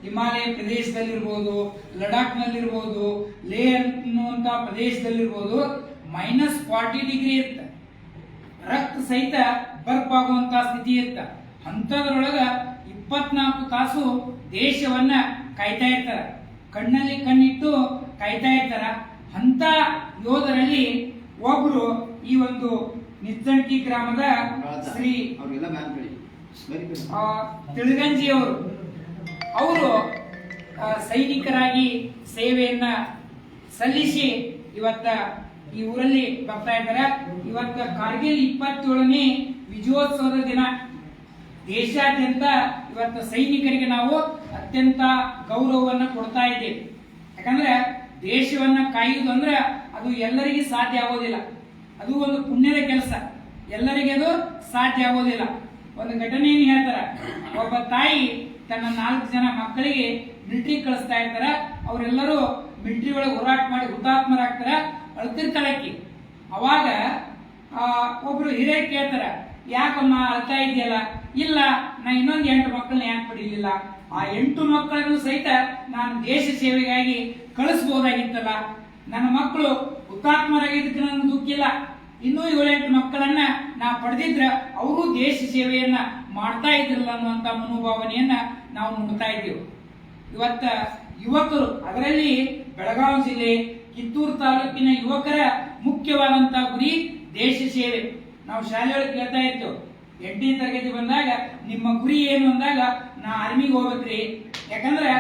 ಹಿಮಾಲಯ ಪ್ರದೇಶದಲ್ಲಿರ್ಬೋದು, ಲಡಾಖ್ನಲ್ಲಿರ್ಬೋದು, ಲೇ ಅನ್ನುವಂಥ ಪ್ರದೇಶದಲ್ಲಿರ್ಬೋದು -40 ಡಿಗ್ರಿ ಇರುತ್ತೆ. ರಕ್ತ ಸಹಿತ ಬರ್ಪಾಗುವಂತ ಸ್ಥಿತಿ ಇರುತ್ತೆ. ಅಂಥದ್ರೊಳಗ 24 ತಾಸು ದೇಶವನ್ನ ಕಾಯ್ತಾ ಇರ್ತಾರ, ಕಣ್ಣಲ್ಲಿ ಕಣ್ಣಿಟ್ಟು ಕಾಯ್ತಾ ಇರ್ತಾರ. ಅಂತ ಯೋಧರಲ್ಲಿ ಒಬ್ರು ಈ ಒಂದು ನಿಚ್ಚಂಟಿ ಗ್ರಾಮದ ಶ್ರೀ ತಿಳಗಂಜಿ ಅವರು ಸೈನಿಕರಾಗಿ ಸೇವೆಯನ್ನ ಸಲ್ಲಿಸಿ ಇವತ್ತ ಈ ಊರಲ್ಲಿ ಬರ್ತಾ ಇದ್ದಾರೆ. ಇವತ್ತ ಕಾರ್ಗಿಲ್ 27ನೇ ವಿಜಯೋತ್ಸವದ ದಿನ. ದೇಶಾದ್ಯಂತ ಇವತ್ತು ಸೈನಿಕರಿಗೆ ನಾವು ಅತ್ಯಂತ ಗೌರವವನ್ನು ಕೊಡ್ತಾ ಇದ್ದೇವೆ. ಯಾಕಂದ್ರೆ ದೇಶವನ್ನ ಕಾಯುವುದು ಅಂದ್ರೆ ಅದು ಎಲ್ಲರಿಗೆ ಸಾಧ್ಯ ಆಗೋದಿಲ್ಲ. ಅದು ಒಂದು ಪುಣ್ಯದ ಕೆಲಸ, ಎಲ್ಲರಿಗೆ ಅದು ಸಾಧ್ಯ ಆಗೋದಿಲ್ಲ. ಒಂದು ಘಟನೆಯನ್ನು ಹೇಳ್ತಾರ. ಒಬ್ಬ ತಾಯಿ ತನ್ನ 4 ಜನ ಮಕ್ಕಳಿಗೆ ಮಿಲಿಟರಿ ಕಳಿಸ್ತಾ ಇರ್ತಾರ. ಅವರೆಲ್ಲರೂ ಮಿಲಿಟರಿ ಒಳಗೆ ಹೋರಾಟ ಮಾಡಿ ಹುತಾತ್ಮರಾಗ್ತಾರ. ಅಳ್ತಿರ್ತಾಳಕ್ಕಿ. ಅವಾಗ ಒಬ್ರು ಹಿರಿಯರು ಕೇಳ್ತಾರ, ಯಾಕಮ್ಮ ಅಳ್ತಾ ಇದೆಯಲ್ಲ? ಇಲ್ಲ, ನಾ ಇನ್ನೊಂದು 8 ಮಕ್ಕಳನ್ನ ಯಾಕೆ ಪಡೀಲಿಲ್ಲ? ಆ 8 ಮಕ್ಕಳನ್ನು ಸಹಿತ ನಾನು ದೇಶ ಸೇವೆಗಾಗಿ ಕಳಿಸಬಹುದಾಗಿತ್ತಲ್ಲ. ನನ್ನ ಮಕ್ಕಳು ಹುತಾತ್ಮರಾಗಿದ್ದಕ್ಕೆ ನನಗೆ ದುಃಖ ಇಲ್ಲ. ಇನ್ನೂ 7-8 ಮಕ್ಕಳನ್ನ ನಾ ಪಡೆದಿದ್ರ ಅವರು ದೇಶ ಸೇವೆಯನ್ನ ಮಾಡ್ತಾ ಇದ್ರಲ್ಲ ಅನ್ನುವಂತ ಮನೋಭಾವನೆಯನ್ನ ನಾವು ನೋಡ್ತಾ ಇದ್ದೇವೆ. ಇವತ್ತ ಯುವಕರು, ಅದರಲ್ಲಿ ಬೆಳಗಾವಿ ಜಿಲ್ಲೆ ಕಿತ್ತೂರು ತಾಲೂಕಿನ ಯುವಕರ ಮುಖ್ಯವಾದಂತಹ ಗುರಿ ದೇಶ ಸೇವೆ. ನಾವು ಶಾಲೆಯೊಳಗೆ ಕೇಳ್ತಾ ಇತ್ತು, 8ನೇ ತರಗತಿ ಬಂದಾಗ ನಿಮ್ಮ ಗುರಿ ಏನು ಅಂದಾಗ, ನಾ ಆರ್ಮಿಗೆ ಹೋಗ್ಬೇಕ್ರಿ. ಯಾಕಂದ್ರೆ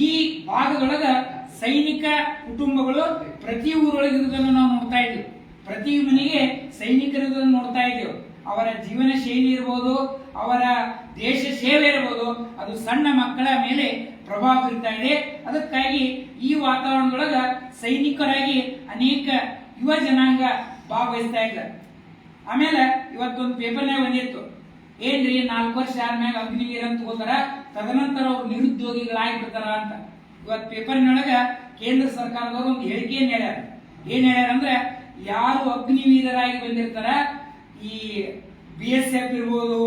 ಈ ಭಾಗದೊಳಗ ಸೈನಿಕ ಕುಟುಂಬಗಳು ಪ್ರತಿ ಊರೊಳಗೆ ಇರುವುದನ್ನು ನಾವು ನೋಡ್ತಾ ಇದ್ವಿ. ಪ್ರತಿ ಮನೆಗೆ ಸೈನಿಕರನ್ನು ನೋಡ್ತಾ ಇದ್ದೇವೆ. ಅವರ ಜೀವನ ಶೈಲಿ ಇರ್ಬೋದು, ಅವರ ದೇಶ ಸೇವೆ ಇರ್ಬೋದು, ಅದು ಸಣ್ಣ ಮಕ್ಕಳ ಮೇಲೆ ಪ್ರಭಾವ ಬೀರ್ತಾ ಇದೆ. ಅದಕ್ಕಾಗಿ ಈ ವಾತಾವರಣದೊಳಗ ಸೈನಿಕರಾಗಿ ಅನೇಕ ಯುವ ಜನಾಂಗ ಭಾಗವಹಿಸ್ತಾ ಇದ್ದಾರೆ. ಆಮೇಲೆ ಇವತ್ತೊಂದು ಪೇಪರ್ನಾಗ ಬಂದಿತ್ತು, ಏನ್ರಿ 4 ವರ್ಷ ಆದ್ಮ್ಯಾಗ ಅಗ್ನಿವೀರ ಅಂತ ಹೋದಾರ, ತದನಂತರ ಅವ್ರು ನಿರುದ್ಯೋಗಿಗಳಾಗಿ ಬಿಡ್ತಾರ ಅಂತ. ಇವತ್ತು ಪೇಪರ್ನೊಳಗ ಕೇಂದ್ರ ಸರ್ಕಾರದವರು ಒಂದು ಹೇಳಿಕೆಯನ್ನು ಹೇಳ್ಯಾರ. ಏನ್ ಹೇಳ್ಯಾರ ಅಂದ್ರೆ, ಯಾರು ಅಗ್ನಿವೀರರಾಗಿ ಬಂದಿರ್ತಾರ, ಈ BSF ಇರ್ಬೋದು,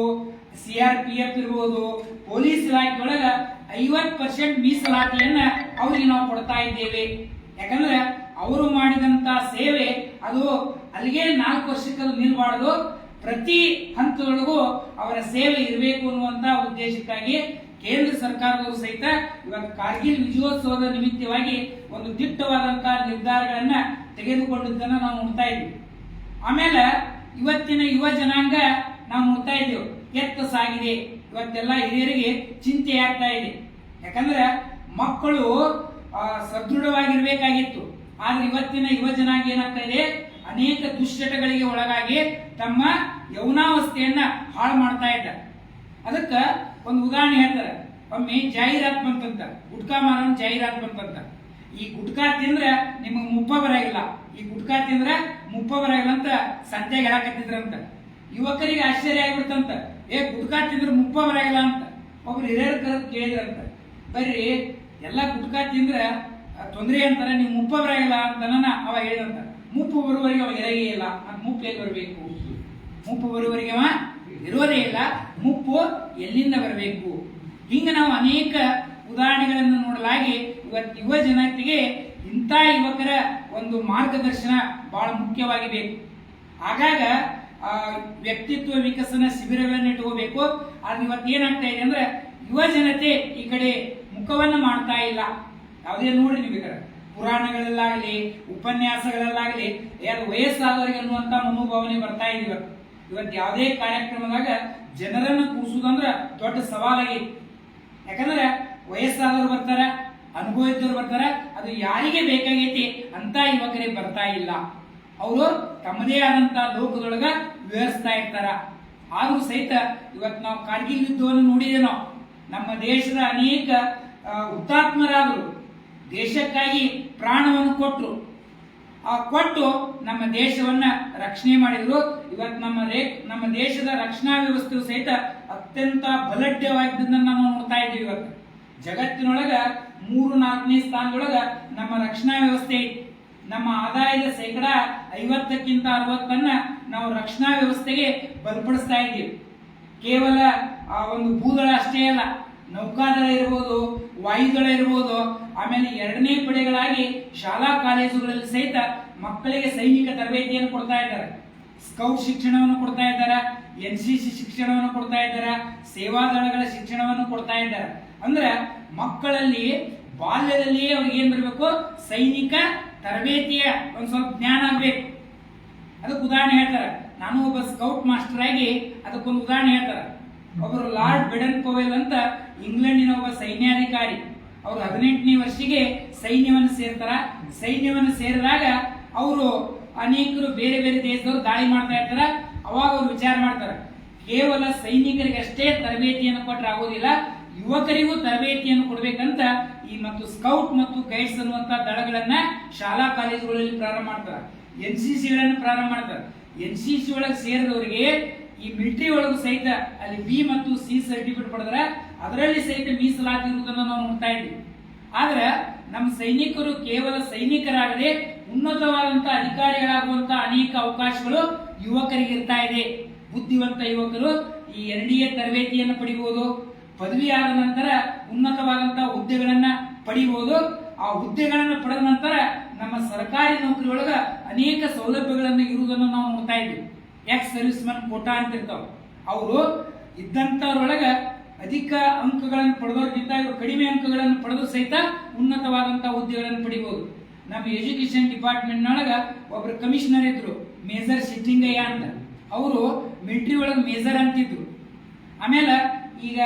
CRPF ಇರ್ಬೋದು, ಪೊಲೀಸ್ ಇಲಾಖೆಯೊಳಗ 50% ಮೀಸಲಾತಿಯನ್ನ ಅವ್ರಿಗೆ ನಾವು ಕೊಡ್ತಾ ಇದ್ದೇವೆ. ಯಾಕಂದ್ರೆ ಅವರು ಮಾಡಿದಂತ ಸೇವೆ ಅದು ಅಲ್ಲಿಗೆ 4 ವರ್ಷಕ್ಕೆ ನಿಲ್ಬಾರ್ದು, ಪ್ರತಿ ಹಂತದೊಳಗೂ ಅವರ ಸೇವೆ ಇರಬೇಕು ಅನ್ನುವಂತ ಉದ್ದೇಶಕ್ಕಾಗಿ ಕೇಂದ್ರ ಸರ್ಕಾರದವರು ಸಹಿತ ಇವತ್ತು ಕಾರ್ಗಿಲ್ ವಿಜಯೋತ್ಸವದ ನಿಮಿತ್ತವಾಗಿ ಒಂದು ದಿಟ್ಟವಾದಂತಹ ನಿರ್ಧಾರಗಳನ್ನ ತೆಗೆದುಕೊಂಡಿದ್ದನ್ನ ನಾವು ನೋಡ್ತಾ ಇದ್ವಿ. ಆಮೇಲೆ ಇವತ್ತಿನ ಯುವ ಜನಾಂಗ ನಾವು ನೋಡ್ತಾ ಇದ್ದೇವೆ ಎತ್ತ ಸಾಗಿದೆ. ಇವತ್ತೆಲ್ಲ ಹಿರಿಯರಿಗೆ ಚಿಂತೆ ಆಗ್ತಾ ಇದೆ. ಯಾಕಂದ್ರೆ ಮಕ್ಕಳು ಸದೃಢವಾಗಿರ್ಬೇಕಾಗಿತ್ತು. ಆದ್ರೆ ಇವತ್ತಿನ ಯುವ ಜನಾಂಗ ಏನಾಗ್ತಾ ಇದೆ, ಅನೇಕ ದುಶ್ಚಟಗಳಿಗೆ ಒಳಗಾಗಿ ತಮ್ಮ ಯೌವನಾವಸ್ಥೆಯನ್ನ ಹಾಳು ಮಾಡ್ತಾ ಇದ್ದಾರೆ. ಅದಕ್ಕ ಒಂದು ಉದಾಹರಣೆ ಹೇಳ್ತಾರೆ. ಒಮ್ಮೆ ಜಾಹೀರಾತು ಬಂತಂತ, ಗುಟ್ಕಾ ಮಾರೋನ್ ಜಾಹೀರಾತು ಬಂತಂತ. ಈ ಗುಟ್ಕಾ ತಿಂದ್ರೆ ನಿಮಗೆ ಮುಪ್ಪ ಬರಾಗಿಲ್ಲ, ಈ ಗುಟ್ಕಾ ತಿಂದ್ರೆ ಮುಪ್ಪ ಬರಾಗಿಲ್ಲ ಅಂತ ಸಂತೆಗೆ ಹೇಳಕತ್ತಿದ್ರಂತ. ಯುವಕರಿಗೆ ಆಶ್ಚರ್ಯ ಆಗ್ಬಿಡ್ತಂತ, ಗುಟ್ಕಾ ತಿಂದ್ರೆ ಮುಪ್ಪ ಬರಾಗಿಲ್ಲ ಅಂತ. ಒಬ್ರು ಹಿರಿಯರ ಕೇಳಿದ್ರಂತ, ಬರ್ರಿ ಎಲ್ಲ ಗುಟ್ಕಾ ತಿಂದ್ರೆ ತೊಂದರೆ ಅಂತಾರೆ, ನೀವು ಮುಪ್ಪ ಬರಾಗಿಲ್ಲ ಅಂತ ಅವ ಹೇಳಿದಂತ. ಮುಪ್ಪು ಬರುವವರೆಗೆ ಅವ ಇರಗೇ ಇಲ್ಲ, ಅದು ಮುಪ್ಪು ಹೇಗೆ ಬರಬೇಕು? ಮುಪ್ಪು ಬರುವವರೆಗೆ ಅವ ಇರೋದೇ ಇಲ್ಲ, ಮುಪ್ಪು ಎಲ್ಲಿಂದ ಬರಬೇಕು? ಹಿಂಗ ನಾವು ಅನೇಕ ಉದಾಹರಣೆಗಳನ್ನು ನೋಡಲಾಗಿ ಇವತ್ತು ಯುವ ಜನತೆಗೆ ಇಂಥ ಯುವಕರ ಒಂದು ಮಾರ್ಗದರ್ಶನ ಬಹಳ ಮುಖ್ಯವಾಗಿ ಬೇಕು. ಆಗಾಗ ವ್ಯಕ್ತಿತ್ವ ವಿಕಸನ ಶಿಬಿರಗಳನ್ನು ಇಟ್ಕೋಬೇಕು. ಆದ್ರೆ ಇವತ್ತು ಏನಾಗ್ತಾ ಇದೆ ಅಂದ್ರೆ, ಯುವ ಜನತೆ ಈ ಕಡೆ ಮುಖವನ್ನ ಮಾಡ್ತಾ ಇಲ್ಲ. ಯಾವುದೇ ನೋಡ್ರಿ ನೀವು ಬೇಕಾದ್ರೆ ಪುರಾಣಗಳಲ್ಲಾಗಲಿ ಉಪನ್ಯಾಸಗಳಲ್ಲಾಗಲಿ ಅದು ವಯಸ್ಸಾದವರಿಗೆ ಅನ್ನುವಂತ ಮನೋಭಾವನೆ ಬರ್ತಾ ಇದೆ. ಇವತ್ತು ಯಾವುದೇ ಕಾರ್ಯಕ್ರಮದಾಗ ಜನರನ್ನು ಕೂರಿಸುವುದಂದ್ರೆ ದೊಡ್ಡ ಸವಾಲಾಗಿದೆ. ಯಾಕಂದ್ರೆ ವಯಸ್ಸಾದವರು ಬರ್ತಾರ, ಅನುಭವ ಇದ್ದವ್ರು ಬರ್ತಾರ, ಅದು ಯಾರಿಗೆ ಬೇಕಾಗೈತಿ ಅಂತ ಯುವಕರಿಗೆ ಬರ್ತಾ ಇಲ್ಲ. ಅವರು ತಮ್ಮದೇ ಆದಂತ ಲೋಕದೊಳಗ ವಿವರಿಸ್ತಾ ಇರ್ತಾರ. ಆದ್ರೂ ಸಹಿತ ಇವತ್ತು ನಾವು ಕಾರ್ಗಿಲ್ ಯುದ್ಧವನ್ನು ನೋಡಿದೆ. ನಾವು ನಮ್ಮ ದೇಶದ ಅನೇಕ ಹುತಾತ್ಮರಾದರು, ದೇಶಕ್ಕಾಗಿ ಪ್ರಾಣವನ್ನು ಕೊಟ್ಟರು. ಕೊಟ್ಟು ನಮ್ಮ ದೇಶವನ್ನ ರಕ್ಷಣೆ ಮಾಡಿದ್ರು. ಇವತ್ತು ನಮ್ಮ ದೇಶದ ರಕ್ಷಣಾ ವ್ಯವಸ್ಥೆಯು ಸಹಿತ ಅತ್ಯಂತ ಬಲಢ್ಯವಾಗಿದ್ದನ್ನ ನಾವು ನೋಡ್ತಾ ಇದ್ದೀವಿ. ಇವತ್ತು ಜಗತ್ತಿನೊಳಗ 3-4ನೇ ಸ್ಥಾನದೊಳಗ ನಮ್ಮ ರಕ್ಷಣಾ ವ್ಯವಸ್ಥೆ ಐತಿ. ನಮ್ಮ ಆದಾಯದ 50%ಕ್ಕಿಂತ 60% ನಾವು ರಕ್ಷಣಾ ವ್ಯವಸ್ಥೆಗೆ ಬಲಪಡಿಸ್ತಾ ಇದ್ದೀವಿ. ಕೇವಲ ಒಂದು ಭೂದಳ ಅಷ್ಟೇ ಅಲ್ಲ, ನೌಕಾದಳ ಇರ್ಬೋದು, ವಾಯುದಳ ಇರ್ಬೋದು, ಆಮೇಲೆ 2ನೇ ಪಡೆಗಳಾಗಿ ಶಾಲಾ ಕಾಲೇಜುಗಳಲ್ಲಿ ಸಹಿತ ಮಕ್ಕಳಿಗೆ ಸೈನಿಕ ತರಬೇತಿಯನ್ನು ಕೊಡ್ತಾ ಇದ್ದಾರೆ. ಸ್ಕೌಟ್ ಶಿಕ್ಷಣವನ್ನು ಕೊಡ್ತಾ ಇದ್ದಾರೆ, NCC ಶಿಕ್ಷಣವನ್ನು ಕೊಡ್ತಾ ಇದ್ದಾರೆ, ಸೇವಾದಳಗಳ ಶಿಕ್ಷಣವನ್ನು ಕೊಡ್ತಾ ಇದ್ದಾರೆ. ಅಂದ್ರೆ ಮಕ್ಕಳಲ್ಲಿ ಬಾಲ್ಯದಲ್ಲಿಯೇ ಅವ್ರಿಗೆ ಏನ್ ಬರಬೇಕು, ಸೈನಿಕ ತರಬೇತಿಯ ಒಂದ್ ಸ್ವಲ್ಪ ಜ್ಞಾನ ಆಗ್ಬೇಕು. ಅದಕ್ಕೆ ಉದಾಹರಣೆ ಹೇಳ್ತಾರೆ. ನಾನು ಒಬ್ಬ ಸ್ಕೌಟ್ ಮಾಸ್ಟರ್ ಆಗಿ ಅದಕ್ಕೊಂದು ಉದಾಹರಣೆ ಹೇಳ್ತಾರೆ. ಒಬ್ಬರು ಲಾರ್ಡ್ ಬೆಡನ್ ಪವೆಲ್ ಅಂತ ಇಂಗ್ಲೆಂಡಿನ ಒಬ್ಬ ಸೈನ್ಯಾಧಿಕಾರಿ, ಅವರು 18ನೇ ವರ್ಷಿಗೆ ಸೈನ್ಯವನ್ನು ಸೇರ್ತಾರ. ಸೈನ್ಯವನ್ನು ಸೇರಿದಾಗ ಅವರು ಅನೇಕರು ಬೇರೆ ಬೇರೆ ದೇಶದವರು ದಾಳಿ ಮಾಡ್ತಾ ಇರ್ತಾರ. ಅವಾಗ ಅವರು ವಿಚಾರ ಮಾಡ್ತಾರೆ, ಕೇವಲ ಸೈನಿಕರಿಗೆ ಅಷ್ಟೇ ತರಬೇತಿಯನ್ನು ಕೊಟ್ಟರೆ ಆಗೋದಿಲ್ಲ, ಯುವಕರಿಗೂ ತರಬೇತಿಯನ್ನು ಕೊಡಬೇಕಂತ ಈ ಮತ್ತು ಸ್ಕೌಟ್ ಮತ್ತು ಗೈಡ್ಸ್ ಅನ್ನುವಂತ ದಳಗಳನ್ನ ಶಾಲಾ ಕಾಲೇಜುಗಳಲ್ಲಿ ಪ್ರಾರಂಭ ಮಾಡ್ತಾರೆ. NCC ಗಳನ್ನು ಪ್ರಾರಂಭ ಮಾಡ್ತಾರೆ. NCC ಒಳಗೆ ಸೇರಿದವರಿಗೆ ಈ ಮಿಲಿಟರಿ ಒಳಗೂ ಸಹಿತ ಅಲ್ಲಿ B ಮತ್ತು C ಸರ್ಟಿಫಿಕೇಟ್ ಪಡೆದ್ರೆ ಅದರಲ್ಲಿ ಸಹಿತ ಮೀಸಲಾತಿ ಇರುವುದನ್ನು ನಾವು ನೋಡ್ತಾ ಇದ್ವಿ. ಆದ್ರೆ ನಮ್ಮ ಸೈನಿಕರು ಕೇವಲ ಸೈನಿಕರಾಗದೆ ಉನ್ನತವಾದಂತಹ ಅಧಿಕಾರಿಗಳಾಗುವಂತ ಅನೇಕ ಅವಕಾಶಗಳು ಯುವಕರಿಗೆ ಇರ್ತಾ ಇದೆ. ಬುದ್ಧಿವಂತ ಯುವಕರು ಈ NDA ತರಬೇತಿಯನ್ನು ಪಡಿಬಹುದು, ಪದವಿ ಆದ ನಂತರ ಉನ್ನತವಾದಂತಹ ಹುದ್ದೆಗಳನ್ನ ಪಡಿಬಹುದು. ಆ ಹುದ್ದೆಗಳನ್ನು ಪಡೆದ ನಂತರ ನಮ್ಮ ಸರ್ಕಾರಿ ನೌಕರಿ ಒಳಗ ಅನೇಕ ಸೌಲಭ್ಯಗಳನ್ನು ಇರುವುದನ್ನು ನಾವು ನೋಡ್ತಾ ಇದ್ವಿ. ಎಕ್ಸ್ ಸರ್ವಿಸ್ ಮ್ಯಾನ್ ಕೋಟಾ ಅಂತ ಇರ್ತಾವ. ಅವರು ಇದ್ದಂತವ್ರೊಳಗ ಅಧಿಕ ಅಂಕಗಳನ್ನು ಪಡೆದವ್ರಿಗಿಂತ ಇವರು ಕಡಿಮೆ ಅಂಕಗಳನ್ನು ಪಡೆದು ಸಹಿತ ಉನ್ನತವಾದಂತಹ ಹುದ್ದೆಗಳನ್ನು ಪಡಿಬಹುದು. ನಮ್ಮ ಎಜುಕೇಶನ್ ಡಿಪಾರ್ಟ್ಮೆಂಟ್ ನೊಳಗ ಒಬ್ರು ಕಮಿಷನರ್ ಇದ್ರು, ಮೇಜರ್ ಸಿಟ್ಟಿಂಗಯ್ಯ ಅಂತ. ಅವರು ಮಿಲಿಟರಿ ಒಳಗ ಮೇಜರ್ ಅಂತಿದ್ರು. ಆಮೇಲೆ ಈಗ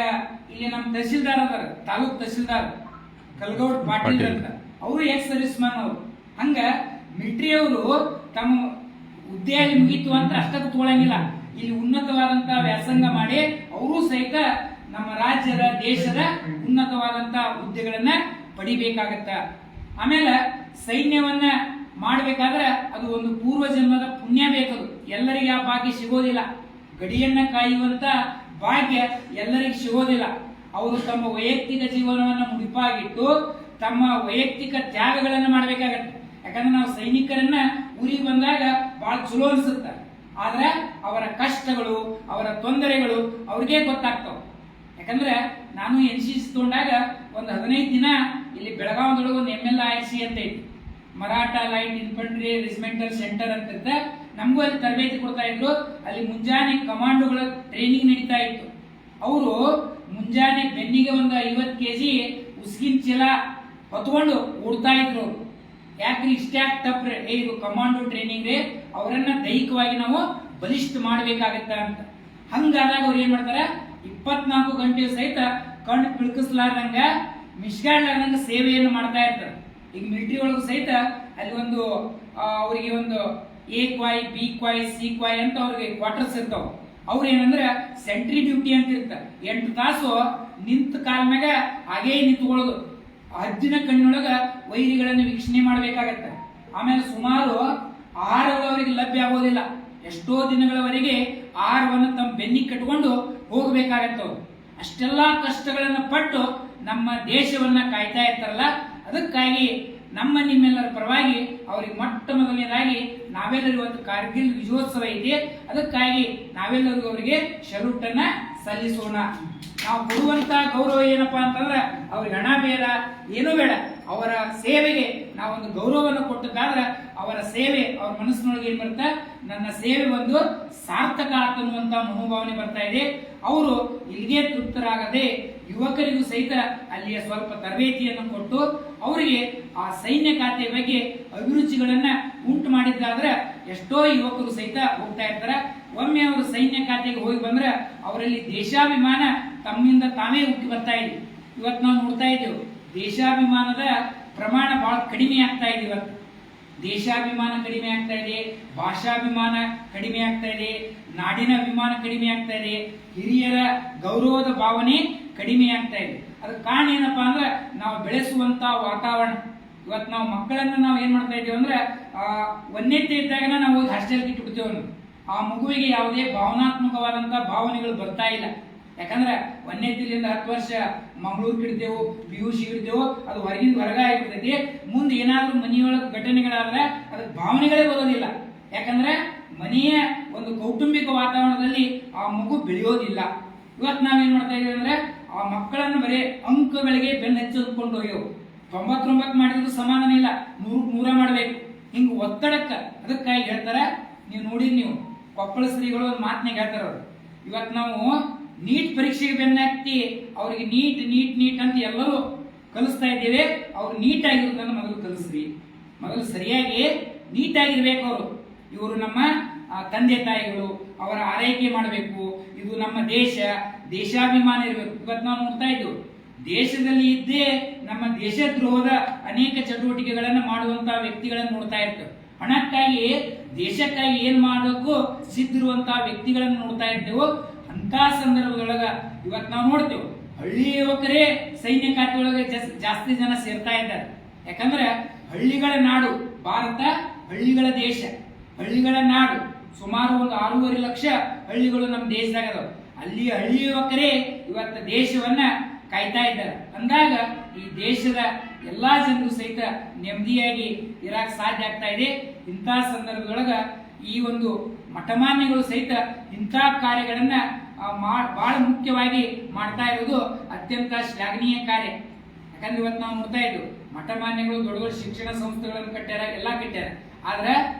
ಇಲ್ಲಿ ನಮ್ಮ ತಹಸೀಲ್ದಾರ್ ಅದಾರ, ತಾಲೂಕ್ ತಹಸೀಲ್ದಾರ್ ಕಲ್ಗೌಡ್ ಪಾಟೀಲ್ ಅಂತ, ಅವರು ಎಕ್ಸ್ ಸರ್ವಿಸ್ ಮ್ಯಾನ್. ಅವರು ಹಂಗ ಮಿಲಿಟರಿ ಅವರು ತಮ್ಮ ಹುದ್ದೆಯಲ್ಲಿ ಮುಗಿತು ಅಂತ ಅಷ್ಟ ಕೂತ್ಕೊಳ್ಳಂಗಿಲ್ಲ. ಇಲ್ಲಿ ಉನ್ನತವಾದಂತಹ ವ್ಯಾಸಂಗ ಮಾಡಿ ಅವರು ಸಹಿತ ನಮ್ಮ ರಾಜ್ಯದ ದೇಶದ ಉನ್ನತವಾದಂತಹ ಹುದ್ದೆಗಳನ್ನ ಪಡಿಬೇಕಾಗತ್ತ. ಆಮೇಲೆ ಸೈನ್ಯವನ್ನ ಮಾಡಬೇಕಾದ್ರೆ ಅದು ಒಂದು ಪೂರ್ವ ಜನ್ಮದ ಪುಣ್ಯ ಬೇಕದು. ಎಲ್ಲರಿಗೆ ಆ ಭಾಗ್ಯ ಸಿಗೋದಿಲ್ಲ. ಗಡಿಯನ್ನ ಕಾಯುವಂತ ಭಾಗ್ಯ ಎಲ್ಲರಿಗೆ ಸಿಗೋದಿಲ್ಲ. ಅವರು ತಮ್ಮ ವೈಯಕ್ತಿಕ ಜೀವನವನ್ನು ಮುಡಿಪಾಗಿಟ್ಟು ತಮ್ಮ ವೈಯಕ್ತಿಕ ತ್ಯಾಗಗಳನ್ನು ಮಾಡಬೇಕಾಗತ್ತೆ. ಯಾಕಂದ್ರೆ ನಾವು ಸೈನಿಕರನ್ನ ಊರಿಗೆ ಬಂದಾಗ ಬಹಳ ಚಲೋ ಅನ್ಸುತ್ತೆ, ಆದ್ರೆ ಅವರ ಕಷ್ಟಗಳು, ಅವರ ತೊಂದರೆಗಳು ಅವ್ರಿಗೆ ಗೊತ್ತಾಗ್ತಾವ. ಯಾಕಂದ್ರೆ ನಾನು NCC ತಗೊಂಡಾಗ ಒಂದು 15 ದಿನ ಇಲ್ಲಿ ಬೆಳಗಾವದೊಳಗೆ ಒಂದು MLIC ಅಂತ ಐತಿ, Maratha light infantry regimental centre ಅಂತ ಇರುತ್ತೆ. ನಮಗೂ ಅಲ್ಲಿ ತರಬೇತಿ ಕೊಡ್ತಾ ಇದ್ರು. ಅಲ್ಲಿ ಮುಂಜಾನೆ ಕಮಾಂಡೋಗಳ ಟ್ರೈನಿಂಗ್ ನಡೀತಾ ಇತ್ತು. ಅವರು ಮುಂಜಾನೆ ಬೆನ್ನಿಗೆ ಒಂದು 50 kg ಉಸ್ಕಿನ ಚೀಲ ಹೊತ್ಕೊಂಡು ಓಡ್ತಾ ಇದ್ರು. ಯಾಕ್ರಿ ಇಷ್ಟ್ಯಾಕ್ ಟಫ್ ಇದು ಕಮಾಂಡೋ ಟ್ರೈನಿಂಗ್ ರೇ, ಅವರನ್ನ ದೈಹಿಕವಾಗಿ ನಾವು ಬಲಿಷ್ಠ ಮಾಡಬೇಕಾಗತ್ತ ಅಂತ. ಹಂಗಾದಾಗ ಅವ್ರು ಏನ್ ಮಾಡ್ತಾರ, 24 ಗಂಟೆ ಸಹಿತ ಕಣ್ಣು ಪಿಳ್ಕಿಸ್ಲಾರ್ದಂಗ ಮಿಸ್ಗಾಡ್ಲಾರ್ದಂಗ ಸೇವೆಯನ್ನು ಮಾಡ್ತಾ ಇರ್ತಾರೆ. ಈಗ ಮಿಲಿಟರಿ ಒಳಗೂ ಸಹಿತ ಅಲ್ಲಿ ಒಂದು ಅವರಿಗೆ ಒಂದು A quiet, B quiet, C quiet ಅಂತ ಅವ್ರಿಗೆ ಕ್ವಾರ್ಟರ್ಸ್ ಇರ್ತಾವ. ಅವ್ರು ಏನಂದ್ರೆ ಸೆಂಟ್ರಿ ಡ್ಯೂಟಿ ಅಂತ ಇರ್ತಾರೆ. 8 ತಾಸು ನಿಂತ ಕಾಲ ಮ್ಯಾಗ ಹಾಗೇ ನಿಂತ್ಕೊಳ್ಳೋದು. ಹದ್ದಿನ ಕಣ್ಣೊಳಗ ವೈರಿಗಳನ್ನು ವೀಕ್ಷಣೆ ಮಾಡಬೇಕಾಗತ್ತೆ. ಆಮೇಲೆ ಸುಮಾರು ಆಹಾರಗಳು ಅವರಿಗೆ ಲಭ್ಯ ಆಗೋದಿಲ್ಲ. ಎಷ್ಟೋ ದಿನಗಳವರೆಗೆ ಆಹಾರವನ್ನು ತಮ್ಮ ಬೆನ್ನಿಗೆ ಕಟ್ಕೊಂಡು ಹೋಗಬೇಕಾಗತ್ತವ್ರು. ಅಷ್ಟೆಲ್ಲಾ ಕಷ್ಟಗಳನ್ನು ಪಟ್ಟು ನಮ್ಮ ದೇಶವನ್ನ ಕಾಯ್ತಾ ಇರ್ತಾರಲ್ಲ, ಅದಕ್ಕಾಗಿ ನಮ್ಮ ನಿಮ್ಮೆಲ್ಲರ ಪರವಾಗಿ ಅವರಿಗೆ ಮೊಟ್ಟ ಮೊದಲನೇದಾಗಿ ನಾವೆಲ್ಲರೂ ಇವತ್ತು ಕಾರ್ಗಿಲ್ ವಿಜಯೋತ್ಸವ ಇದೆ, ಅದಕ್ಕಾಗಿ ನಾವೆಲ್ಲರಿಗೂ ಅವರಿಗೆ ಶಲ್ಯೂಟ್ ಅನ್ನ ಸಲ್ಲಿಸೋಣ. ನಾವು ಕೊಡುವಂತ ಗೌರವ ಏನಪ್ಪಾ ಅಂತಂದ್ರೆ ಅವ್ರಿಗೆ ಹಣ ಬೇಡ, ಏನೂ ಬೇಡ, ಅವರ ಸೇವೆಗೆ ನಾವೊಂದು ಗೌರವವನ್ನು ಕೊಟ್ಟದ್ದಾದ್ರೆ ಅವರ ಸೇವೆ ಅವ್ರ ಮನಸ್ಸಿನೊಳಗೆ ಏನ್ ಬರ್ತಾ, ನನ್ನ ಸೇವೆ ಒಂದು ಸಾರ್ಥಕ ಅನ್ನುವಂತ ಮನೋಭಾವನೆ ಬರ್ತಾ ಇದೆ. ಅವರು ಇಲ್ಲಿಗೆ ತೃಪ್ತರಾಗದೆ ಯುವಕರಿಗೂ ಸಹಿತ ಅಲ್ಲಿಯ ಸ್ವಲ್ಪ ತರಬೇತಿಯನ್ನು ಕೊಟ್ಟು ಅವರಿಗೆ ಆ ಸೈನ್ಯ ಖಾತೆ ಬಗ್ಗೆ ಅಭಿರುಚಿಗಳನ್ನ ಉಂಟು ಮಾಡಿದ್ದಾದ್ರೆ ಎಷ್ಟೋ ಯುವಕರು ಸಹಿತ ಹೋಗ್ತಾ ಇರ್ತಾರೆ. ಒಮ್ಮೆ ಅವರು ಸೈನ್ಯ ಖಾತೆಗೆ ಹೋಗಿ ಬಂದ್ರೆ ಅವರಲ್ಲಿ ದೇಶಾಭಿಮಾನ ತಮ್ಮಿಂದ ತಾವೇ ಉಕ್ಕಿ ಬರ್ತಾ ಇದೆ. ಇವತ್ತು ನಾವು ನೋಡ್ತಾ ಇದ್ದೇವೆ, ದೇಶಾಭಿಮಾನದ ಪ್ರಮಾಣ ಬಹಳ ಕಡಿಮೆ ಆಗ್ತಾ ಇದೆ. ಇವತ್ತು ದೇಶಾಭಿಮಾನ ಕಡಿಮೆ ಆಗ್ತಾ ಇದೆ, ಭಾಷಾಭಿಮಾನ ಕಡಿಮೆ ಆಗ್ತಾ ಇದೆ, ನಾಡಿನ ಅಭಿಮಾನ ಕಡಿಮೆ ಆಗ್ತಾ ಇದೆ, ಹಿರಿಯರ ಗೌರವದ ಭಾವನೆ ಕಡಿಮೆ ಆಗ್ತಾ ಇದೆ. ಅದಕ್ಕೆ ಕಾರಣ ಏನಪ್ಪಾ ಅಂದ್ರೆ ನಾವು ಬೆಳೆಸುವಂತ ವಾತಾವರಣ. ಇವತ್ತು ನಾವು ಮಕ್ಕಳನ್ನ ನಾವು ಏನ್ ಮಾಡ್ತಾ ಇದ್ದೇವೆ ಅಂದ್ರೆ ಒಂದೇತೆ ಇದ್ದಾಗ ನಾವು ಹೋಗಿ ಹಾಸ್ಟೆಲ್ಗೆ ಇಟ್ಬಿಡ್ತೇವೆ. ಆ ಮಗುವಿಗೆ ಯಾವುದೇ ಭಾವನಾತ್ಮಕವಾದಂತ ಭಾವನೆಗಳು ಬರ್ತಾ ಇಲ್ಲ. ಯಾಕಂದ್ರೆ 1ನೇ ತಿಂಗಳಿಂದ 10 ವರ್ಷ ಮಂಗಳೂರು ಇಡ್ತೇವು, PUC ಇಡ್ತೇವು, ಅದು ಹೊರಗಿಂದ ಹೊರಗ ಆಗಿರ್ತೈತಿ. ಮುಂದೆ ಏನಾದ್ರೂ ಮನೆಯೊಳಗೆ ಘಟನೆಗಳಾದ್ರೆ ಅದಕ್ಕೆ ಭಾವನೆಗಳೇ ಬರೋದಿಲ್ಲ. ಯಾಕಂದ್ರೆ ಮನೆಯ ಒಂದು ಕೌಟುಂಬಿಕ ವಾತಾವರಣದಲ್ಲಿ ಆ ಮಗು ಬೆಳೆಯೋದಿಲ್ಲ. ಇವತ್ತು ನಾವೇನ್ ಮಾಡ್ತಾ ಇದೀವಿ ಅಂದ್ರೆ ಆ ಮಕ್ಕಳನ್ನು ಬರೀ ಅಂಕಗಳಿಗೆ ಬೆನ್ನ ಹಚ್ಚಿಕೊಂಡು ಹೋಗ್ಯವು. 99 ಮಾಡಿದ್ರು ಸಮಾಧಾನ ಇಲ್ಲ, 100 ಮಾಡಬೇಕು. ಹಿಂಗ ಒತ್ತಡಕ್ಕ ಅದಕ್ಕಾಗಿ ಹೇಳ್ತಾರ. ನೀವು ನೋಡಿ, ನೀವು ಕೊಪ್ಪಳ ಶ್ರೀಗಳು ಒಂದು ಮಾತನಾಗ ಹೇಳ್ತಾರ ಅವ್ರು, ಇವತ್ತು ನಾವು ನೀಟ್ ಪರೀಕ್ಷೆಗೆ ಬೆನ್ನ ಹತ್ತಿ ಅವ್ರಿಗೆ ನೀಟ್ ನೀಟ್ ನೀಟ್ ಅಂತ ಎಲ್ಲರೂ ಕಲಿಸ್ತಾ ಇದ್ದೇವೆ. ಅವ್ರು ನೀಟ್ ಆಗಿರೋದನ್ನ ಮೊದಲು ಕಲಿಸ್ರಿ, ಮೊದಲು ಸರಿಯಾಗಿ ನೀಟ್ ಆಗಿರ್ಬೇಕು. ಅವರು ಇವರು ನಮ್ಮ ತಂದೆ ತಾಯಿಗಳು, ಅವರ ಆರೈಕೆ ಮಾಡಬೇಕು. ಇದು ನಮ್ಮ ದೇಶ, ದೇಶಾಭಿಮಾನ ಇರಬೇಕು. ಇವತ್ತು ನಾವು ನೋಡ್ತಾ ಇದ್ದೇವೆ, ದೇಶದಲ್ಲಿ ಇದ್ದೇ ನಮ್ಮ ದೇಶದ್ರೋಹದ ಅನೇಕ ಚಟುವಟಿಕೆಗಳನ್ನು ಮಾಡುವಂತಹ ವ್ಯಕ್ತಿಗಳನ್ನು ನೋಡ್ತಾ ಇರ್ತೇವೆ. ಹಣಕ್ಕಾಗಿ ದೇಶಕ್ಕಾಗಿ ಏನ್ ಮಾಡೋಕ್ಕೂ ಸಿದ್ಧಿರುವಂತಹ ವ್ಯಕ್ತಿಗಳನ್ನು ನೋಡ್ತಾ ಇರ್ತೇವೆ. ಅಂತ ಸಂದರ್ಭದೊಳಗ ಇವತ್ತು ನಾವು ನೋಡ್ತೇವೆ, ಹಳ್ಳಿ ಯುವಕರೇ ಸೈನ್ಯ ಖಾತೆಯೊಳಗೆ ಜಾಸ್ತಿ ಜನ ಸೇರ್ತಾ ಇದ್ದಾರೆ. ಯಾಕಂದ್ರೆ ಹಳ್ಳಿಗಳ ನಾಡು ಭಾರತ, ಹಳ್ಳಿಗಳ ದೇಶ, ಹಳ್ಳಿಗಳ ನಾಡು. ಸುಮಾರು ಒಂದು 6.5 ಲಕ್ಷ ಹಳ್ಳಿಗಳು ನಮ್ಮ ದೇಶದಾಗ ಅದಾವ. ಅಲ್ಲಿ ಹಳ್ಳಿ ಯುವಕರೇ ಇವತ್ತು ದೇಶವನ್ನ ಕಾಯ್ತಾ ಇದ್ದಾರೆ. ಅಂದಾಗ ಈ ದೇಶದ ಎಲ್ಲಾ ಜನರು ಸಹಿತ ನೆಮ್ಮದಿಯಾಗಿ ಇರಕ್ಕೆ ಸಾಧ್ಯ ಆಗ್ತಾ ಇದೆ. ಇಂಥ ಸಂದರ್ಭದೊಳಗ ಈ ಒಂದು ಮಠಮಾನ್ಯಗಳು ಸಹಿತ ಇಂಥ ಕಾರ್ಯಗಳನ್ನ ಬಹಳ ಮುಖ್ಯವಾಗಿ ಮಾಡ್ತಾ ಇರೋದು ಅತ್ಯಂತ ಶ್ಲಾಘನೀಯ ಕಾರ್ಯ. ಯಾಕಂದ್ರೆ ಇವತ್ತು ನಾವು ನೋಡ್ತಾ ಇದ್ವಿ, ಮಠಮಾನ್ಯಗಳು ದೊಡ್ಡ ದೊಡ್ಡ ಶಿಕ್ಷಣ ಸಂಸ್ಥೆಗಳನ್ನು ಕಟ್ಟ್ಯಾರ, ಎಲ್ಲ ಕಟ್ಟ್ಯಾರ. ಆದ್ರೆ